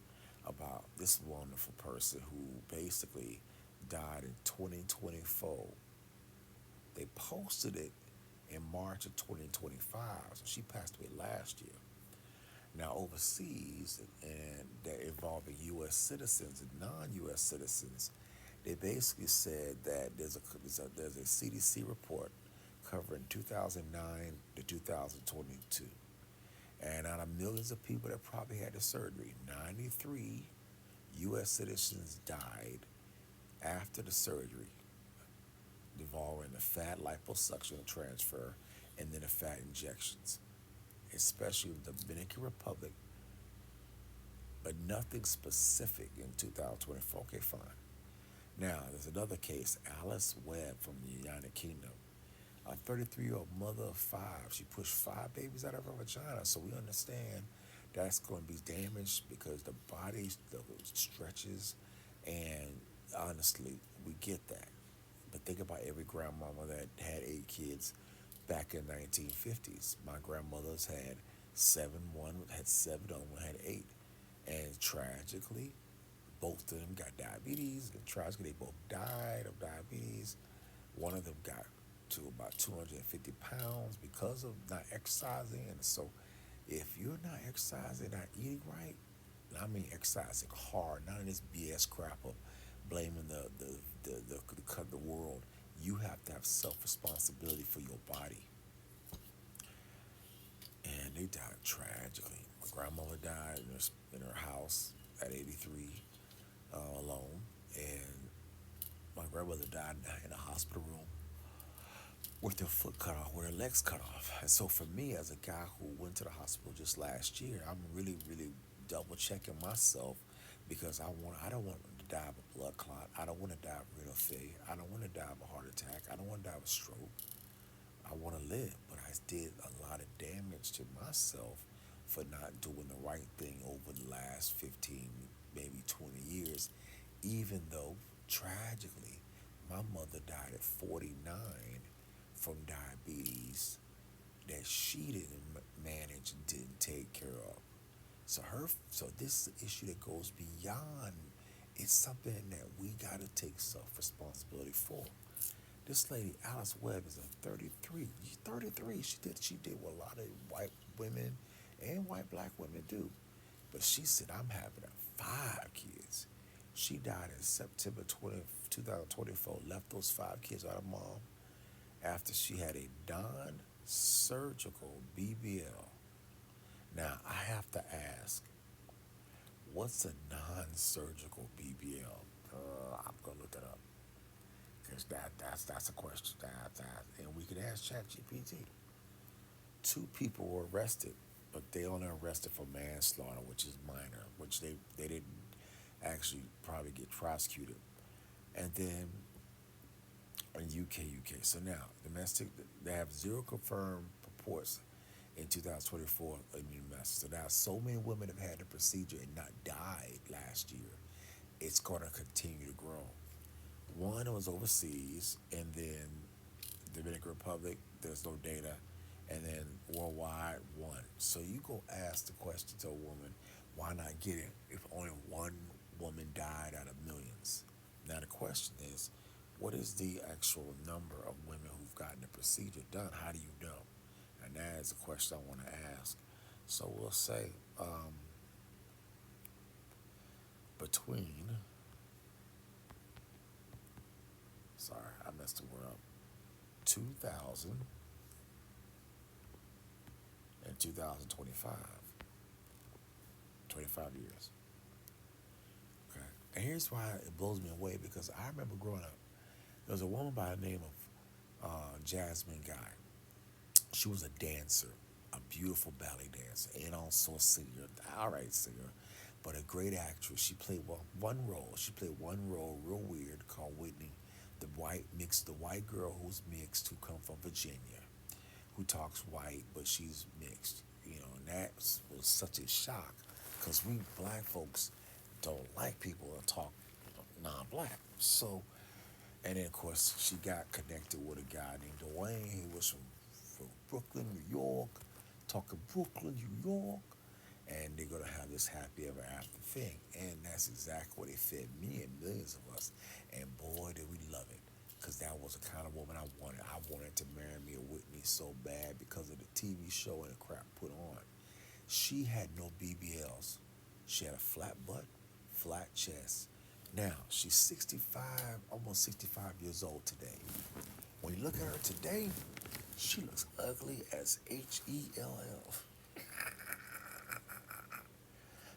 about this wonderful person who basically died in 2024. They posted it in March of 2025, so she passed away last year. Now, overseas, and they're involving U.S. citizens and non-U.S. citizens, they basically said that there's a CDC report covering 2009 to 2022. And out of millions of people that probably had the surgery, 93 U.S. citizens died after the surgery, involving the fat liposuction transfer and then the fat injections, especially in the Dominican Republic, but nothing specific in 2024. Okay, fine. Now, there's another case, Alice Webb from the United Kingdom. A 33-year-old mother of five. She pushed five babies out of her vagina. So we understand that's going to be damaged because the body stretches. And honestly, we get that. But think about every grandmama that had 8 kids back in 1950s. My grandmothers had seven. One had seven. The other one had 8. And tragically, both of them got diabetes. And tragically, they both died of diabetes. One of them got to about 250 pounds because of not exercising. And so, if you're not exercising, not eating right, And I mean exercising hard, none of this BS crap of blaming the world. You have to have self responsibility for your body. And they died tragically. My grandmother died in her house at 83, alone, and my grandmother died in a hospital room with their foot cut off, with her legs cut off. And so for me, as a guy who went to the hospital just last year, I'm really, really double checking myself because I don't want to die of a blood clot. I don't want to die of renal failure. I don't want to die of a heart attack. I don't want to die of a stroke. I want to live, but I did a lot of damage to myself for not doing the right thing over the last 15, maybe 20 years, even though tragically my mother died at 49 from diabetes that she didn't manage and didn't take care of. So this is an issue that goes beyond. It's something that we got to take self responsibility for. This lady, Alice Webb, is a 33. She's 33. She did what a lot of white women and white black women do. But she said, I'm having 5 kids. She died in September 2024, left those 5 kids out of mom after she had a non-surgical BBL. Now, I have to ask, what's a non-surgical BBL? I'm going to look it up. Because that's a question and we could ask ChatGPT. 2 people were arrested, but they only arrested for manslaughter, which is minor, which they didn't actually probably get prosecuted. And then in UK. So now domestic, they have zero confirmed reports in 2024 in domestic. So now so many women have had the procedure and not died last year. It's going to continue to grow. One was overseas, and then Dominican Republic, there's no data, and then worldwide, one. So you go ask the question to a woman, why not get it if only one woman died out of millions? Now the question is, what is the actual number of women who've gotten the procedure done? How do you know? And that is a question I want to ask. So we'll say between, sorry, I messed the word up, 2000 and 2025, 25 years. Okay. And here's why it blows me away because I remember growing up, there was a woman by the name of Jasmine Guy. She was a dancer, a beautiful ballet dancer, and also a singer, all right singer, but a great actress. She played one role. She played one role real weird called Whitney, the white girl who's mixed, who come from Virginia, who talks white, but she's mixed. And that was such a shock because we black folks don't like people that talk non-black. So, and then of course she got connected with a guy named Dwayne. He was from Brooklyn, New York, talking Brooklyn, New York, and they're gonna have this happy ever after thing. And that's exactly what they fed me and millions of us. And boy, did we love it. Because that was the kind of woman I wanted. I wanted to marry me a Whitney so bad because of the TV show and the crap put on. She had no BBLs. She had a flat butt, flat chest. Now, she's 65, almost 65 years old today. When you look at her today, she looks ugly as HELL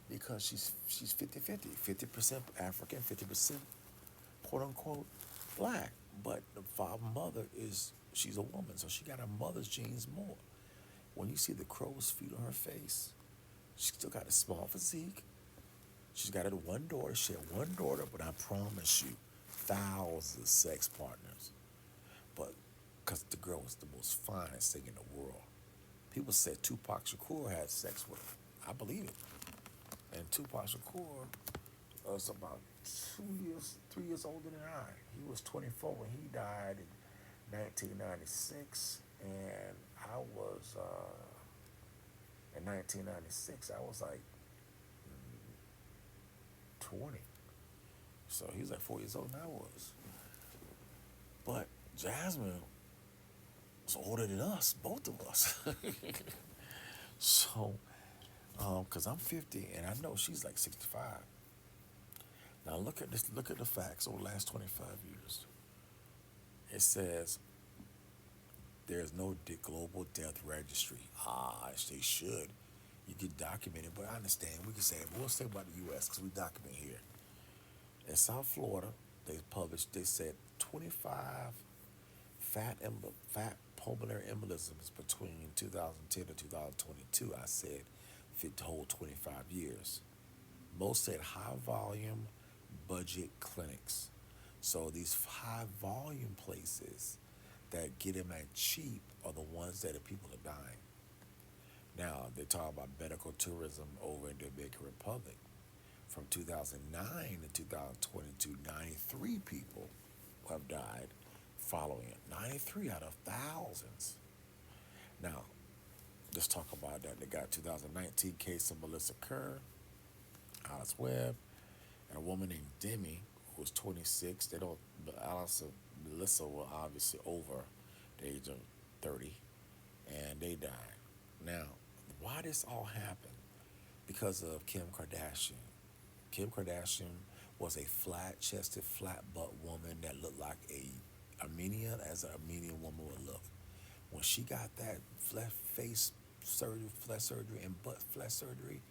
because she's 50-50, 50% African, 50% quote unquote black. But the father mother she's a woman, so she got her mother's genes more. When you see the crow's feet on her face, she still got a small physique. She's got her one daughter. She had one daughter, but I promise you, thousands of sex partners. But because the girl was the most finest thing in the world. People said Tupac Shakur had sex with her. I believe it. And Tupac Shakur was about 2 years, 3 years older than I. He was 24 when he died in 1996, and I was in 1996. I was like 20, so he was like 4 years older than I was. But Jasmine was older than us, both of us. So Cause I'm 50 and I know she's like 65. Now look at this. Look at the facts over the last 25 years. It says there's no global death registry. Ah, they should. You get documented, but I understand. We can say, but we'll say about the U.S. because we document here. In South Florida, they published. They said 25 fat pulmonary embolisms between 2010 and 2022. I said fit the whole 25 years. Most said high volume budget clinics. So these high volume places that get them at cheap are the ones that the people are dying. Now they talk about medical tourism over in the Dominican Republic. From 2009 to 2022, 93 people have died following it. 93 out of thousands. Now, let's talk about that. They got 2019 case of Melissa Kerr, Alice Webb, and a woman named Demi who was 26. They don't, but Alice and Melissa were obviously over the age of 30, and they died. Now, why this all happened? Because of Kim Kardashian. Kim Kardashian was a flat-chested, flat-butt woman that looked like a Armenian, as an Armenian woman would look. When she got that flat face surgery, flat surgery, and butt flat surgery,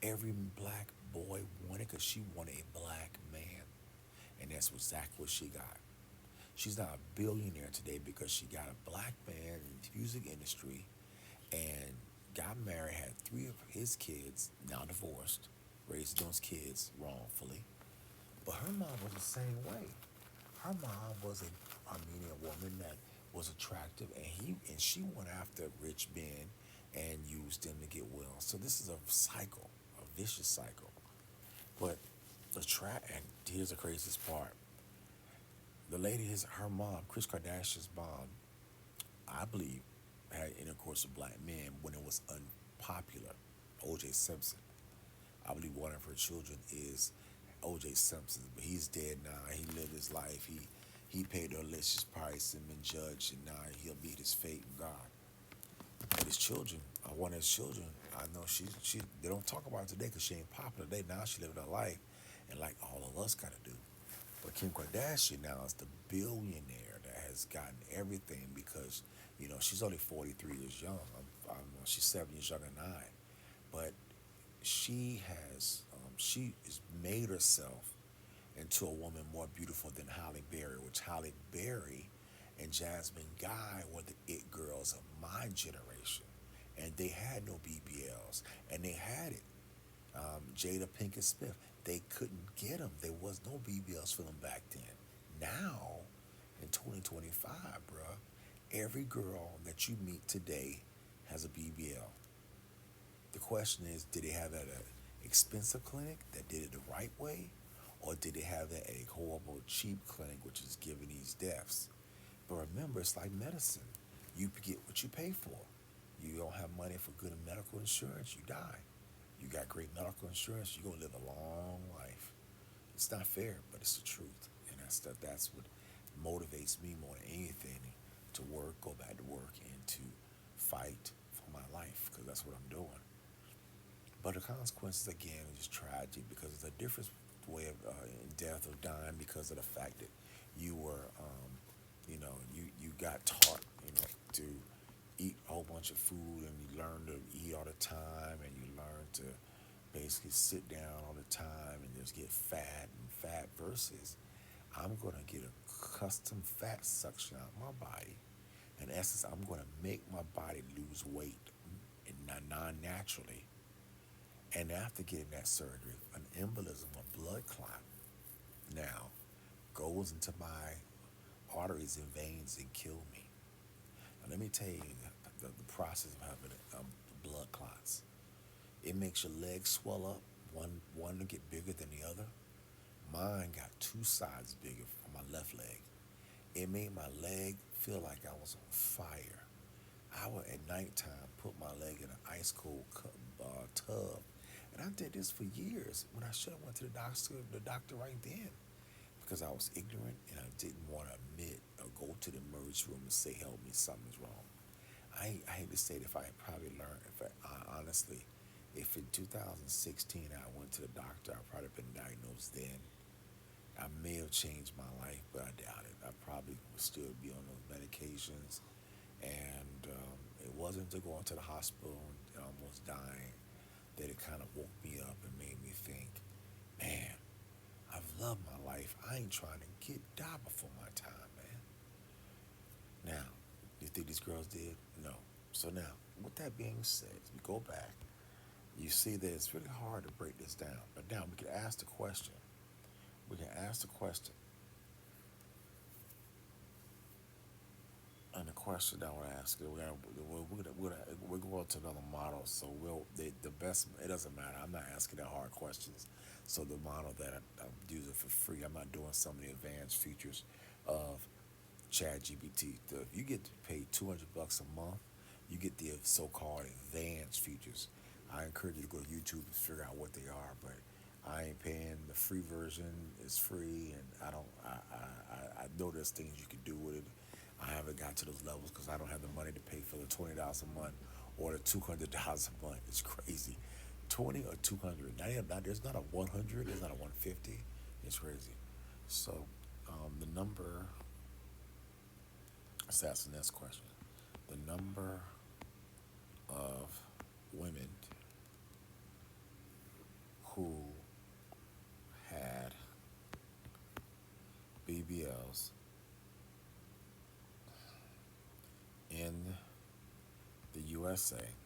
every black boy wanted because she wanted a black man, and that's exactly what she got. She's not a billionaire today because she got a black man in the music industry and got married, had three of his kids, now divorced, raised those kids wrongfully. But her mom was the same way. Her mom was a Armenian woman that was attractive, and she went after rich men and used them to get well. So this is a cycle, a vicious cycle. But and here's the craziest part: the lady, her mom, Kris Kardashian's mom, I believe, had intercourse with black men when it was unpopular. O.J. Simpson. I believe one of her children is O.J. Simpson, but he's dead now. He lived his life. He paid a delicious price and been judged, and now he'll meet his fate in God. But his children, one of his children, I know she they don't talk about it today because she ain't popular today. Now she living her life, and like all of us got to do. But Kim Kardashian now is the billionaire that has gotten everything because she's only 43 years young. She's 7 years younger than I, but she has made herself into a woman more beautiful than Halle Berry, which Halle Berry and Jasmine Guy were the it girls of my generation, and they had no BBLs, and they had it. Jada Pinkett Smith, they couldn't get them. There was no BBLs for them back then. Now, in 2025, bruh, every girl that you meet today has a BBL. The question is, did they have it at an expensive clinic that did it the right way? Or did they have it at a horrible, cheap clinic which is giving these deaths? But remember, it's like medicine. You get what you pay for. You don't have money for good medical insurance, you die. You got great medical insurance, you're gonna live a long life. It's not fair, but it's the truth. And that's what motivates me more than anything to work, go back to work, and to fight for my life, because that's what I'm doing. But the consequences again are just tragic because it's a different way of in death or dying because of the fact that you were, you got taught, to eat a whole bunch of food and you learn to eat all the time and you learn to basically sit down all the time and just get fat and fat versus I'm gonna get a custom fat suction out of my body. In essence, I'm gonna make my body lose weight and non-naturally. And after getting that surgery, an embolism, a blood clot, now goes into my arteries and veins and kill me. Now, let me tell you the process of having blood clots. It makes your legs swell up, one to get bigger than the other. Mine got two sides bigger for my left leg. It made my leg feel like I was on fire. I would at nighttime put my leg in an ice cold tub, and I did this for years when I should have went to the doctor right then, because I was ignorant and I didn't want to admit or go to the emergency room and say, "Help me, something's wrong." I hate to say it, if I had probably learned, if I honestly, If in 2016 I went to the doctor, I'd probably been diagnosed then. I may have changed my life, but I doubt it. I probably would still be on those medications. And it wasn't to going to the hospital and almost dying that it kind of woke me up and made me think, man, I've loved my life. I ain't trying to get die before my time, man. Now, you think these girls did? No. So now, with that being said, we go back. You see that it's really hard to break this down. But now we can ask the question. We can ask the question. And the question that we're asking, we're going to another model. So the best. It doesn't matter. I'm not asking the hard questions. So the model that I'm using for free, I'm not doing some of the advanced features of Chat GPT. If you get paid $200 a month, you get the so-called advanced features. I encourage you to go to YouTube and figure out what they are, but I ain't paying the free version. It's free, and I don't. I know there's things you can do with it. I haven't got to those levels because I don't have the money to pay for the $20 a month or the $200 a month. It's crazy. 20 or 200. There's not a 100. There's not a 150. It's crazy. So the number. Let's ask the next question. The number of women who had BBLs in the USA,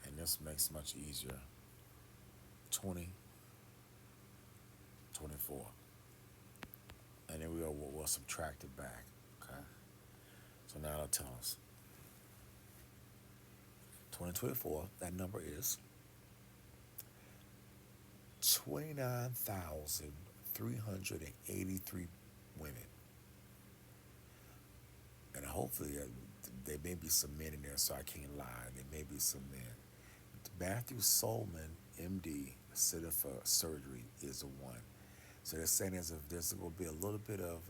and this makes it much easier, 2024. And then we'll subtract it back. Okay. So now it'll tell us 2024. That number is 29,383 women, and hopefully there may be some men in there, so I can't lie. There may be some men. Matthew Solomon, MD, Center for Surgery, is the one. So they're saying as if there's going to be a little bit of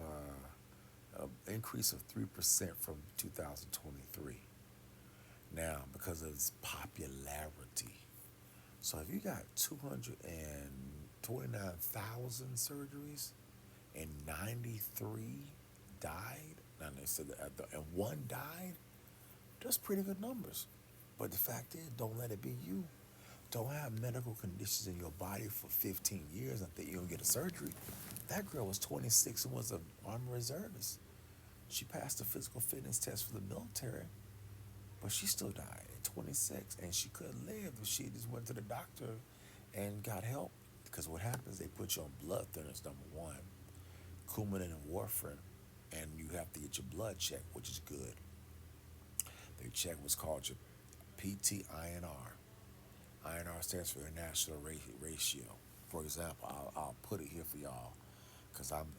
increase of 3% from 2023. Now, because of its popularity. So if you got 229,000 surgeries and 93 died, and they said and one died, that's pretty good numbers. But the fact is, don't let it be you. Don't have medical conditions in your body for 15 years and think you're going to get a surgery. That girl was 26 and was an army reservist. She passed the physical fitness test for the military, but she still died at 26, and she could have lived if she just went to the doctor and got help. Because what happens, they put you on blood thinners, number one, Coumadin and warfarin, and you have to get your blood checked, which is good. They check what's called your PT-INR. INR stands for International Ratio. For example, I'll put it here for y'all because I'm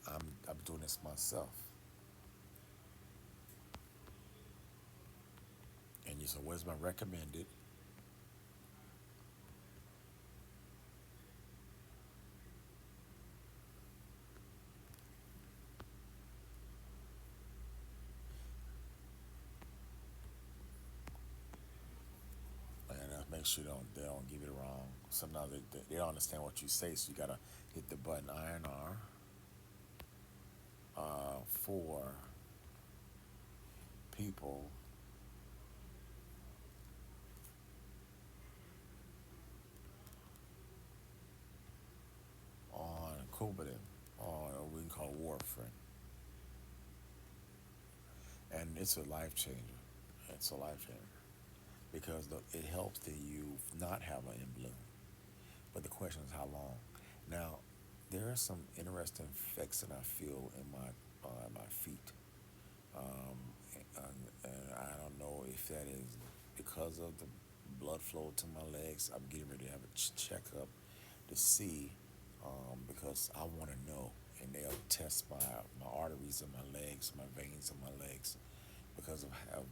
doing this myself. And you say, where's my recommended? And make sure they don't give it wrong. Sometimes they don't understand what you say, so you gotta hit the button INR for people on Coumadin, or we can call it warfarin, and it's a life changer. It's a life changer because it helps that you not have an in bloom. But the question is how long. Now, there are some interesting effects that I feel in my feet, and I don't know if that is because of the blood flow to my legs. I'm getting ready to have a checkup to see because I want to know, and they'll test my arteries in my legs, my veins in my legs, because of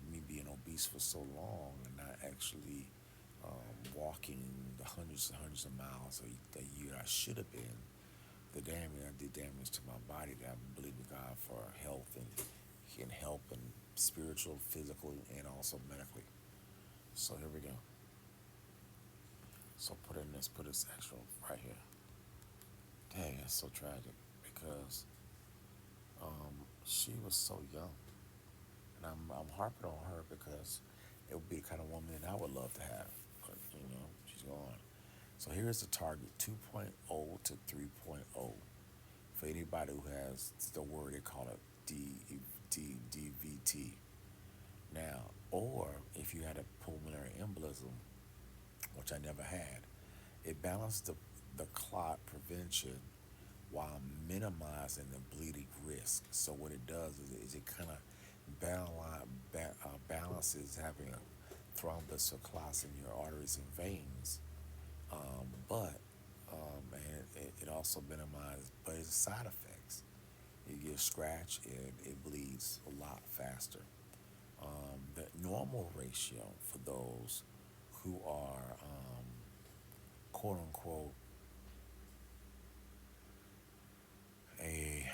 me being obese for so long and not actually walking the hundreds of miles a year I should have been. The damage I did damage to my body that I believe in God for health and help and spiritual, physical, and also medically. So here we go. So put this actual right here. Dang, it's so tragic because she was so young, and I'm harping on her because it would be the kind of woman that I would love to have. But she's gone. So here's the target: 2.0 to 3.0. For anybody who has the word, they call it DVT. Now, or if you had a pulmonary embolism, which I never had, it balanced the clot prevention while minimizing the bleeding risk. So what it does is it kind of balances having a thrombus or clots in your arteries and veins, but and it also minimizes, but it's side effects. You get scratched and it bleeds a lot faster. The normal ratio for those who are quote unquote a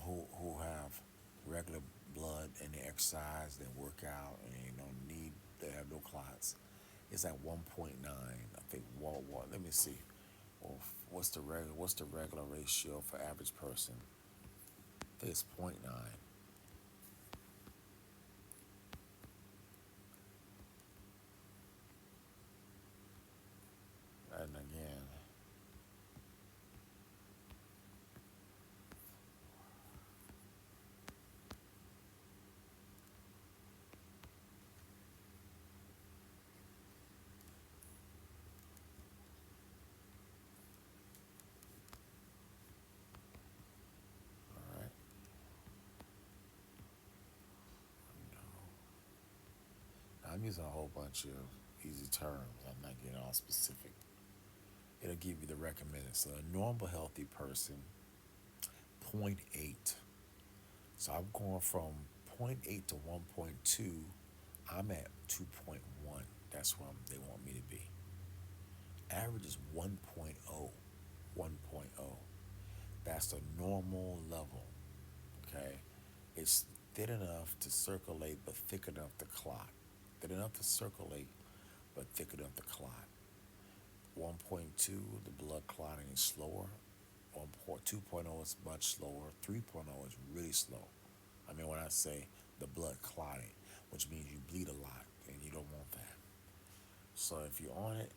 who have regular blood and they exercise, they work out, and they don't need they have no clots. It's at 1.9. I think. Let me see. Well, what's the regular ratio for average person? I think it's point 0.9. And again, all right. Now, I'm using a whole bunch of easy terms. I'm not getting all specific. It'll give you the recommended. So a normal healthy person, point 0.8. So I'm going from point 0.8 to 1.2. I'm at 2.1. That's where they want me to be. Average is 1.0. 1.0. That's the normal level. Okay? It's thin enough to circulate but thick enough to clot. Thin enough to circulate but thick enough to clot. 1.2, the blood clotting is slower. 2.0 is much slower. 3.0 is really slow. I mean, when I say the blood clotting, which means you bleed a lot and you don't want that. So if you're on it,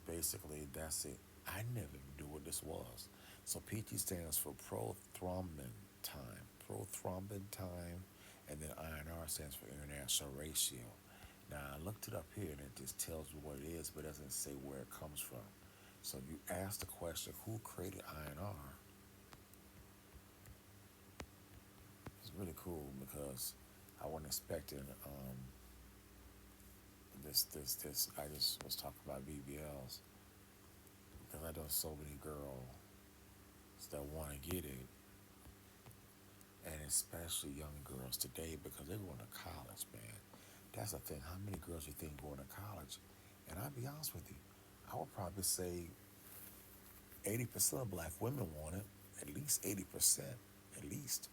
basically that's it. I never knew what this was. So PT stands for prothrombin time. Prothrombin time, and then INR stands for international ratio. Now I looked it up here and it just tells you what it is, but it doesn't say where it comes from. So if you ask the question, who created INR, it's really cool because I wasn't expecting this. I just was talking about BBLs because I know so many girls that want to get it, and especially young girls today because they're going to college, man. That's the thing. How many girls you think going to college? And I'll be honest with you, I would probably say 80% of black women want it, at least 80%, at least.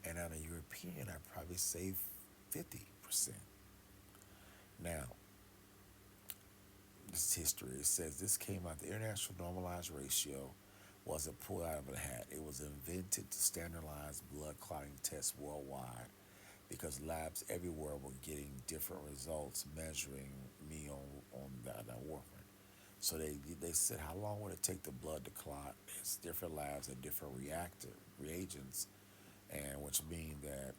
And on a European, I'd probably say 50%. Now, this is history. It says this came out, the international normalized ratio wasn't pulled out of a hat. It was invented to standardize blood clotting tests worldwide because labs everywhere were getting different results measuring me on the warfarin. So they said, how long would it take the blood to clot? It's different labs and different reagents, and which mean that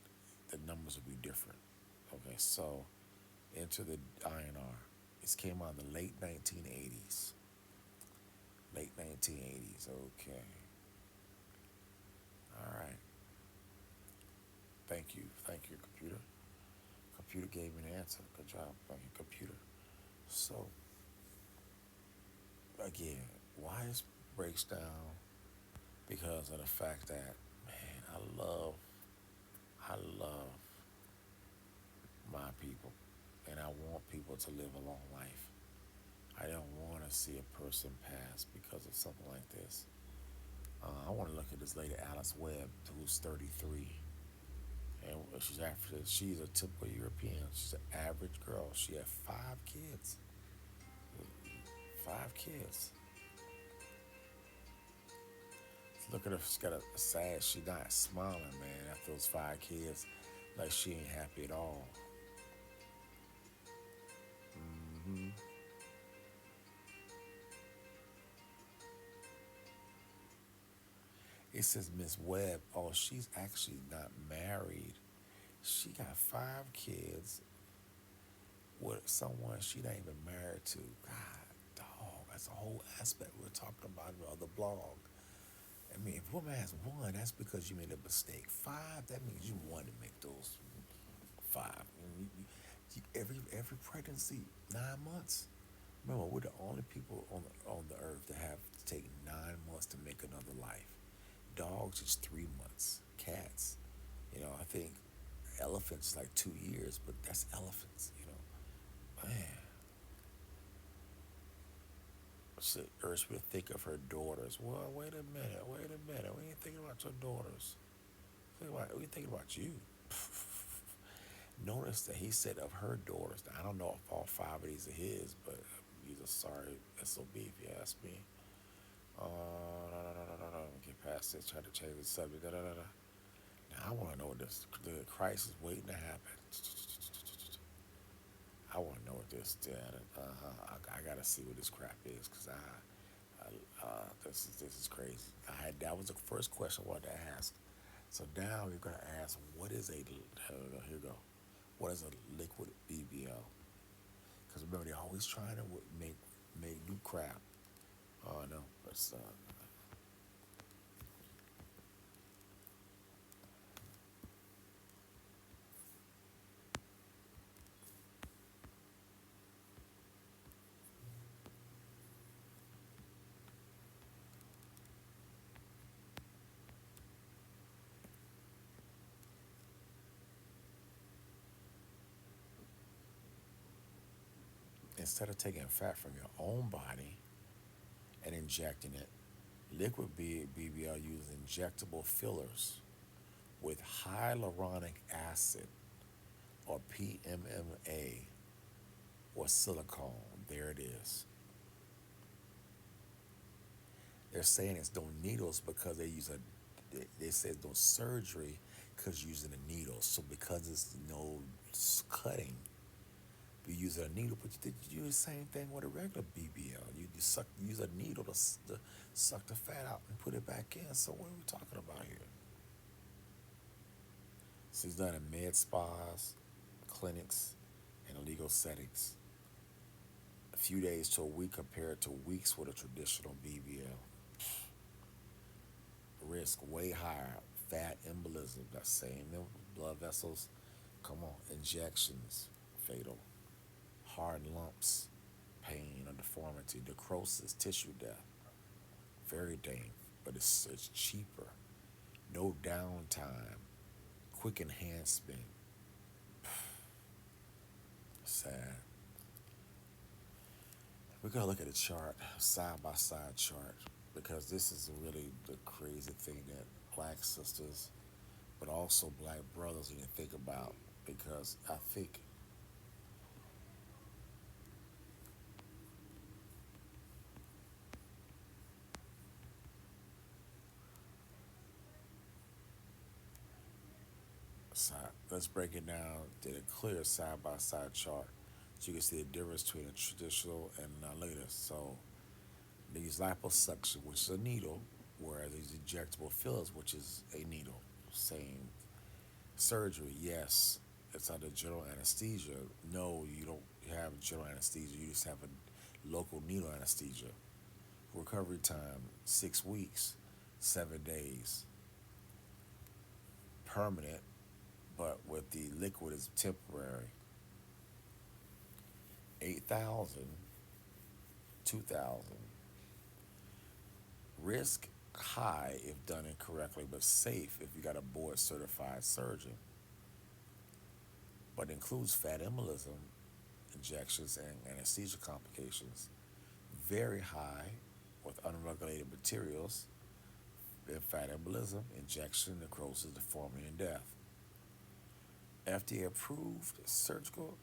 the numbers would be different. Okay, so into the INR. This came out in the late 1980s. Late 1980s. Okay. All right. Thank you. Thank you, computer. Computer gave me an answer. Good job. Thank you, computer. So, again, why this breaks down? Because of the fact that, man, I love my people. And I want people to live a long life. I don't want to see a person pass because of something like this. I want to look at this lady, Alice Webb, who's 33. And she's African. She's a typical European. She's an average girl. She had 5 kids. 5 kids. Look at her. She's got a sad. She not smiling, man. After those 5 kids, like she ain't happy at all. It says Miss Webb. Oh, she's actually not married. She got 5 kids with someone she not even married to. God, dog. That's a whole aspect we're talking about in the other blog. I mean, if a woman has one, that's because you made a mistake. 5, that means you wanted to make those 5. Every pregnancy, 9 months. Remember, we're the only people on the earth that have to take 9 months to make another life. Dogs is 3 months. Cats, I think elephants like 2 years, but that's elephants. Man, it urged me to think of her daughters. Well, wait a minute, wait a minute. We ain't thinking about your daughters. We thinking about you. Notice that he said of her daughters. Now, I don't know if all 5 of these are his, but he's a sorry SOB if you ask me. No, no, no, no, no, no. Get past this. Try to change the subject. Da, da, da, da. Now, I want to know what the crisis waiting to happen. I want to know what this. I got to see what this crap is because this is crazy. That was the first question I wanted to ask. So now you're gonna ask, what is a here we go? What is a liquid BBL? Because remember they're always trying to make new crap. Oh no, let's instead of taking fat from your own body and injecting it, liquid BBL uses injectable fillers with hyaluronic acid or PMMA or silicone. There it is. They're saying it's no needles because they say no surgery because using a needle. So because it's no cutting, you use a needle, but you do the same thing with a regular BBL. You use a needle to suck the fat out and put it back in. So what are we talking about here? So it's done in med spas, clinics, and illegal settings. A few days to a week compared to weeks with a traditional BBL. Risk way higher. Fat embolism, that same blood vessels. Come on, injections, fatal. Hard lumps, pain or deformity, necrosis, tissue death. Very dangerous, but it's cheaper. No downtime, quick enhancement. Sad. We gotta look at a chart, side by side chart, because this is really the crazy thing that black sisters, but also black brothers need to think about. Because I think let's break it down to a clear side by side chart, so you can see the difference between a traditional and look at this. So these liposuction, which is a needle, whereas these injectable fillers, which is a needle. Same surgery, yes, it's under general anesthesia. No, you don't have general anesthesia. You just have a local needle anesthesia. Recovery time 6 weeks, 7 days. Permanent, but with the liquid is temporary. 8,000, 2,000. Risk high if done incorrectly, but safe if you got a board certified surgeon. But includes fat embolism, injections, and anesthesia complications. Very high with unregulated materials, fat embolism, injection, necrosis, deformity, and death. FDA approved surgical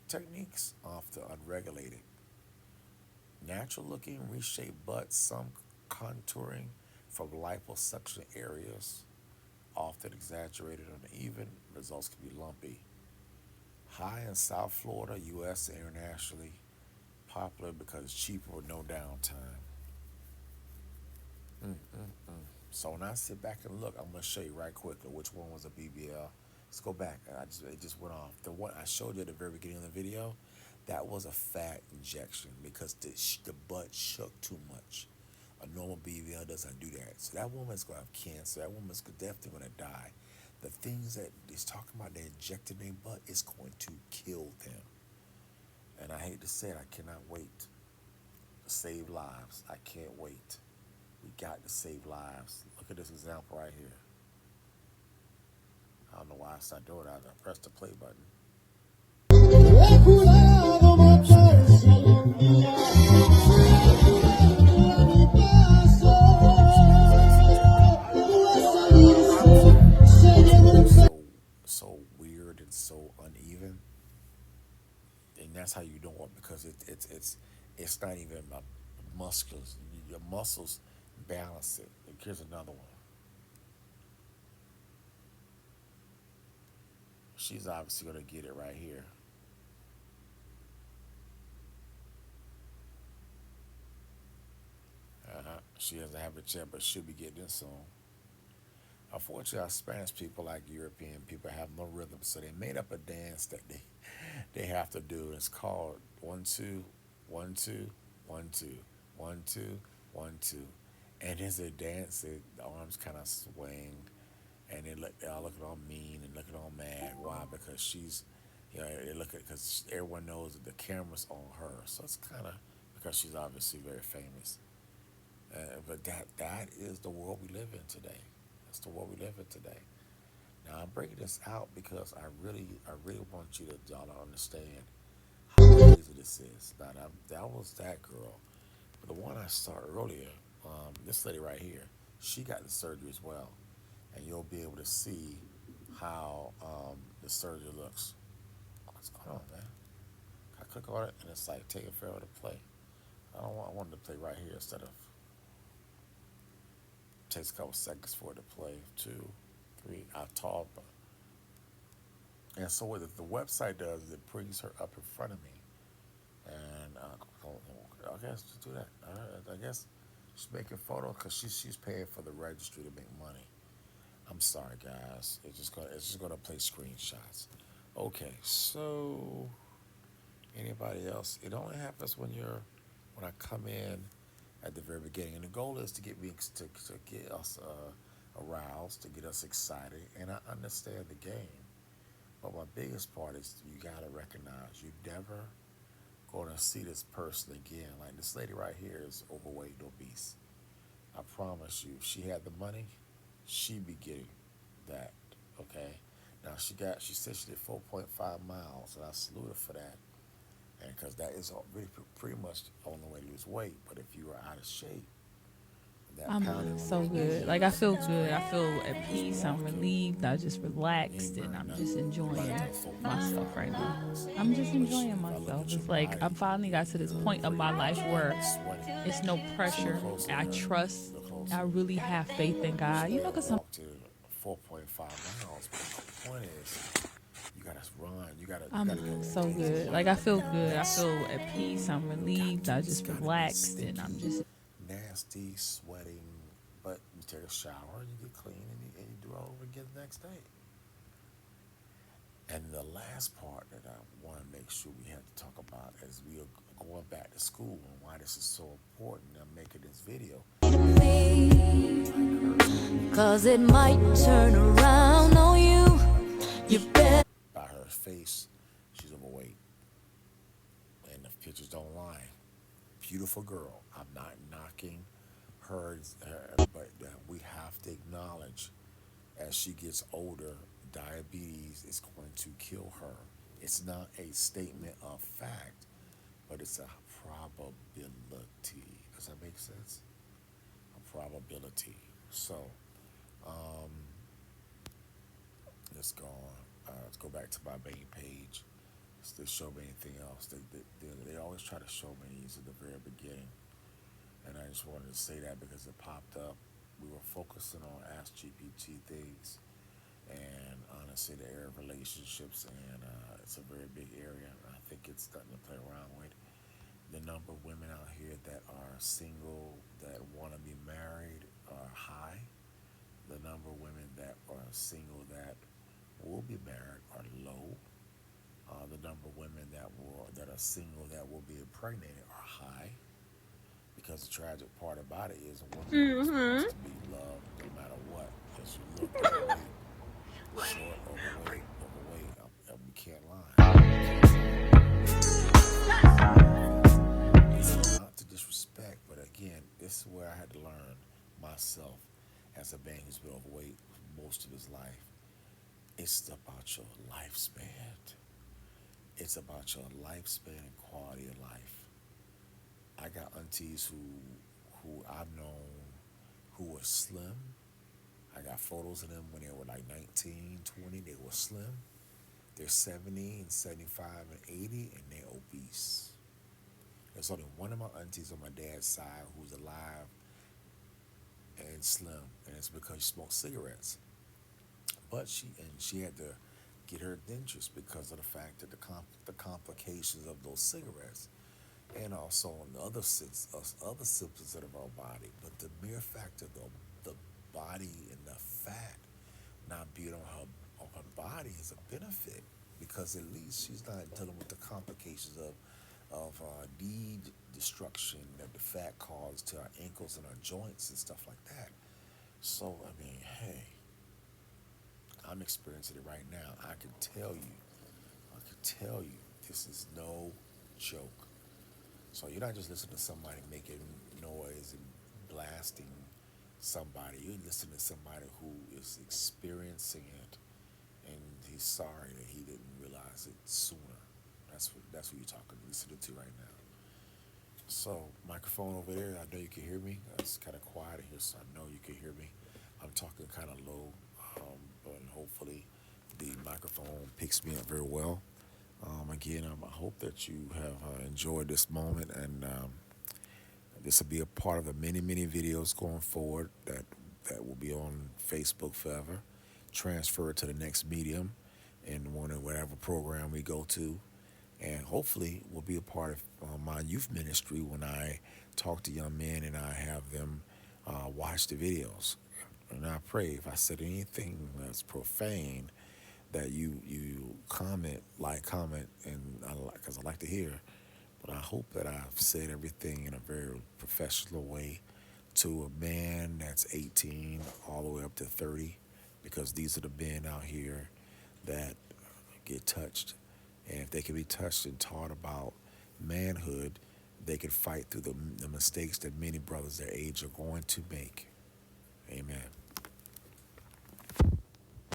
techniques often unregulated. Natural looking reshaped butts, some contouring from liposuction areas, often exaggerated or uneven. Results can be lumpy. High in South Florida, US, and internationally. Popular because it's cheaper with no downtime. So when I sit back and look, I'm gonna show you right quickly which one was a BBL. Let's go back. It just went off. The one I showed you at the very beginning of the video, that was a fat injection because the butt shook too much. A normal BBL doesn't do that. So that woman's gonna have cancer. That woman's definitely gonna die. The things that he's talking about, they injecting their butt, is going to kill them. And I hate to say it, I cannot wait to save lives. I can't wait. We got to save lives. Look at this example right here. I don't know why I started doing that. I pressed the play button. So weird and so uneven, and that's how you know it because it's not even muscles. Your muscles balance it. Here's another one. She's obviously gonna get it right here. She doesn't have it yet, but she'll be getting it soon. Unfortunately, our Spanish people, like European people, have no rhythm, so they made up a dance that they have to do. It's called 1 2 1 2 1 2 1 2 1 2, and as they dance, the arms kind of swing, and they all looking all mean and looking all mad. Why? Because she's, they look at because everyone knows that the camera's on her, so it's kind of because she's obviously very famous. But that is the world we live in today. That's the world we live in today. Now I'm breaking this out because I really want you to y'all to understand how crazy this is. Now that was that girl, but the one I saw earlier, this lady right here, she got the surgery as well, and you'll be able to see how the surgery looks. What's going on, man? I click on it and it's like taking forever to play. I wanted to play right here instead of takes a couple seconds for it to play. Two, three. I talk, and so what the website does is it brings her up in front of me, and I guess to do that. I guess she's making photos because she's paying for the registry to make money. I'm sorry, guys. It's just gonna play screenshots. Okay, so anybody else? It only happens when I come in at the very beginning, and the goal is to get me to get us aroused, to get us excited, and I understand the game. But my biggest part is you gotta recognize you never gonna see this person again. Like this lady right here is overweight and obese. I promise you, if she had the money, she'd be getting that. Okay. Now she said she did 4.5 miles, and I salute her for that. And because that is really pretty much the only way to lose weight. But if you are out of shape, that I'm pounding on so those good. Like I knees feel is good. I gonna feel at just peace. I'm walk you. relieved. I just You ain't relaxed and burn I'm nothing. just You might have enjoying done 4.5 myself right now. miles. I'm just But enjoying if I look myself. at your It's like I'm body, finally got to this point of my pretty much life where sweating. it's no So look pressure. closer I there. trust. Look I closer. really have faith in So God. you You know, gotta because some walk to 4.5 miles. But the point is, you gotta run. You gotta go I'm so days good. Like I without feel eating. good. I That feel sweat, at peace. I'm got relieved. to. I It's just gotta be relaxed and I'm stinky, just nasty, sweating. But you take a shower and you get clean and you do it all over again the next day. And the last part that I want to make sure we have to talk about as we are going back to school and why this is so important. I'm making this video like her. cause it might turn around on you. You better. By her face, she's overweight, and the pictures don't lie. Beautiful girl. I'm not knocking her, but we have to acknowledge as she gets older, diabetes is going to kill her. It's not a statement of fact, but it's a probability. Does that make sense? A probability. So let's go on. To go back to my main page, to show me anything else. They always try to show me these at the very beginning, and I just wanted to say that because it popped up. We were focusing on Ask GPT things, and honestly, the area of relationships, and it's a very big area. I think it's nothing to play around with. The number of women out here that are single that want to be married are high. The number of women that are single that will be married are low. The number of women that are single that will be impregnated are high. Because the tragic part about it is a woman always wants to be loved no matter what. Because you look overweight, short, overweight. We can't lie. We can't lie. It's not to disrespect, but again, this is where I had to learn myself as a man who's been overweight most of his life. It's about your lifespan. It's about your lifespan and quality of life. I got aunties who I've known who were slim. I got photos of them when they were like 19, 20. They were slim. They're 70 and 75 and 80, and they're obese. There's only one of my aunties on my dad's side who's alive and slim, and it's because she smoked cigarettes. But she had to get her dentures because of the fact that the complications of those cigarettes, and also on the other other symptoms of our body. But the mere fact of the body and the fat not being on her body is a benefit because at least she's not dealing with the complications of knee destruction that the fat causes to our ankles and our joints and stuff like that. So I mean, hey, I'm experiencing it right now. I can tell you, this is no joke. So you're not just listening to somebody making noise and blasting somebody. You're listening to somebody who is experiencing it, and he's sorry that he didn't realize it sooner. That's what you're talking, listening to right now. So microphone over there. I know you can hear me. It's kind of quiet in here, so I know you can hear me. I'm talking kind of low, but hopefully the microphone picks me up very well. Again, I hope that you have enjoyed this moment, and this will be a part of the many, many videos going forward that will be on Facebook forever. Transfer it to the next medium, and whatever program we go to, and hopefully will be a part of my youth ministry when I talk to young men and I have them watch the videos. And I pray if I said anything that's profane that you comment, and because I like to hear. But I hope that I've said everything in a very professional way to a man that's 18 all the way up to 30, because these are the men out here that get touched. And if they can be touched and taught about manhood, they can fight through the mistakes that many brothers their age are going to make.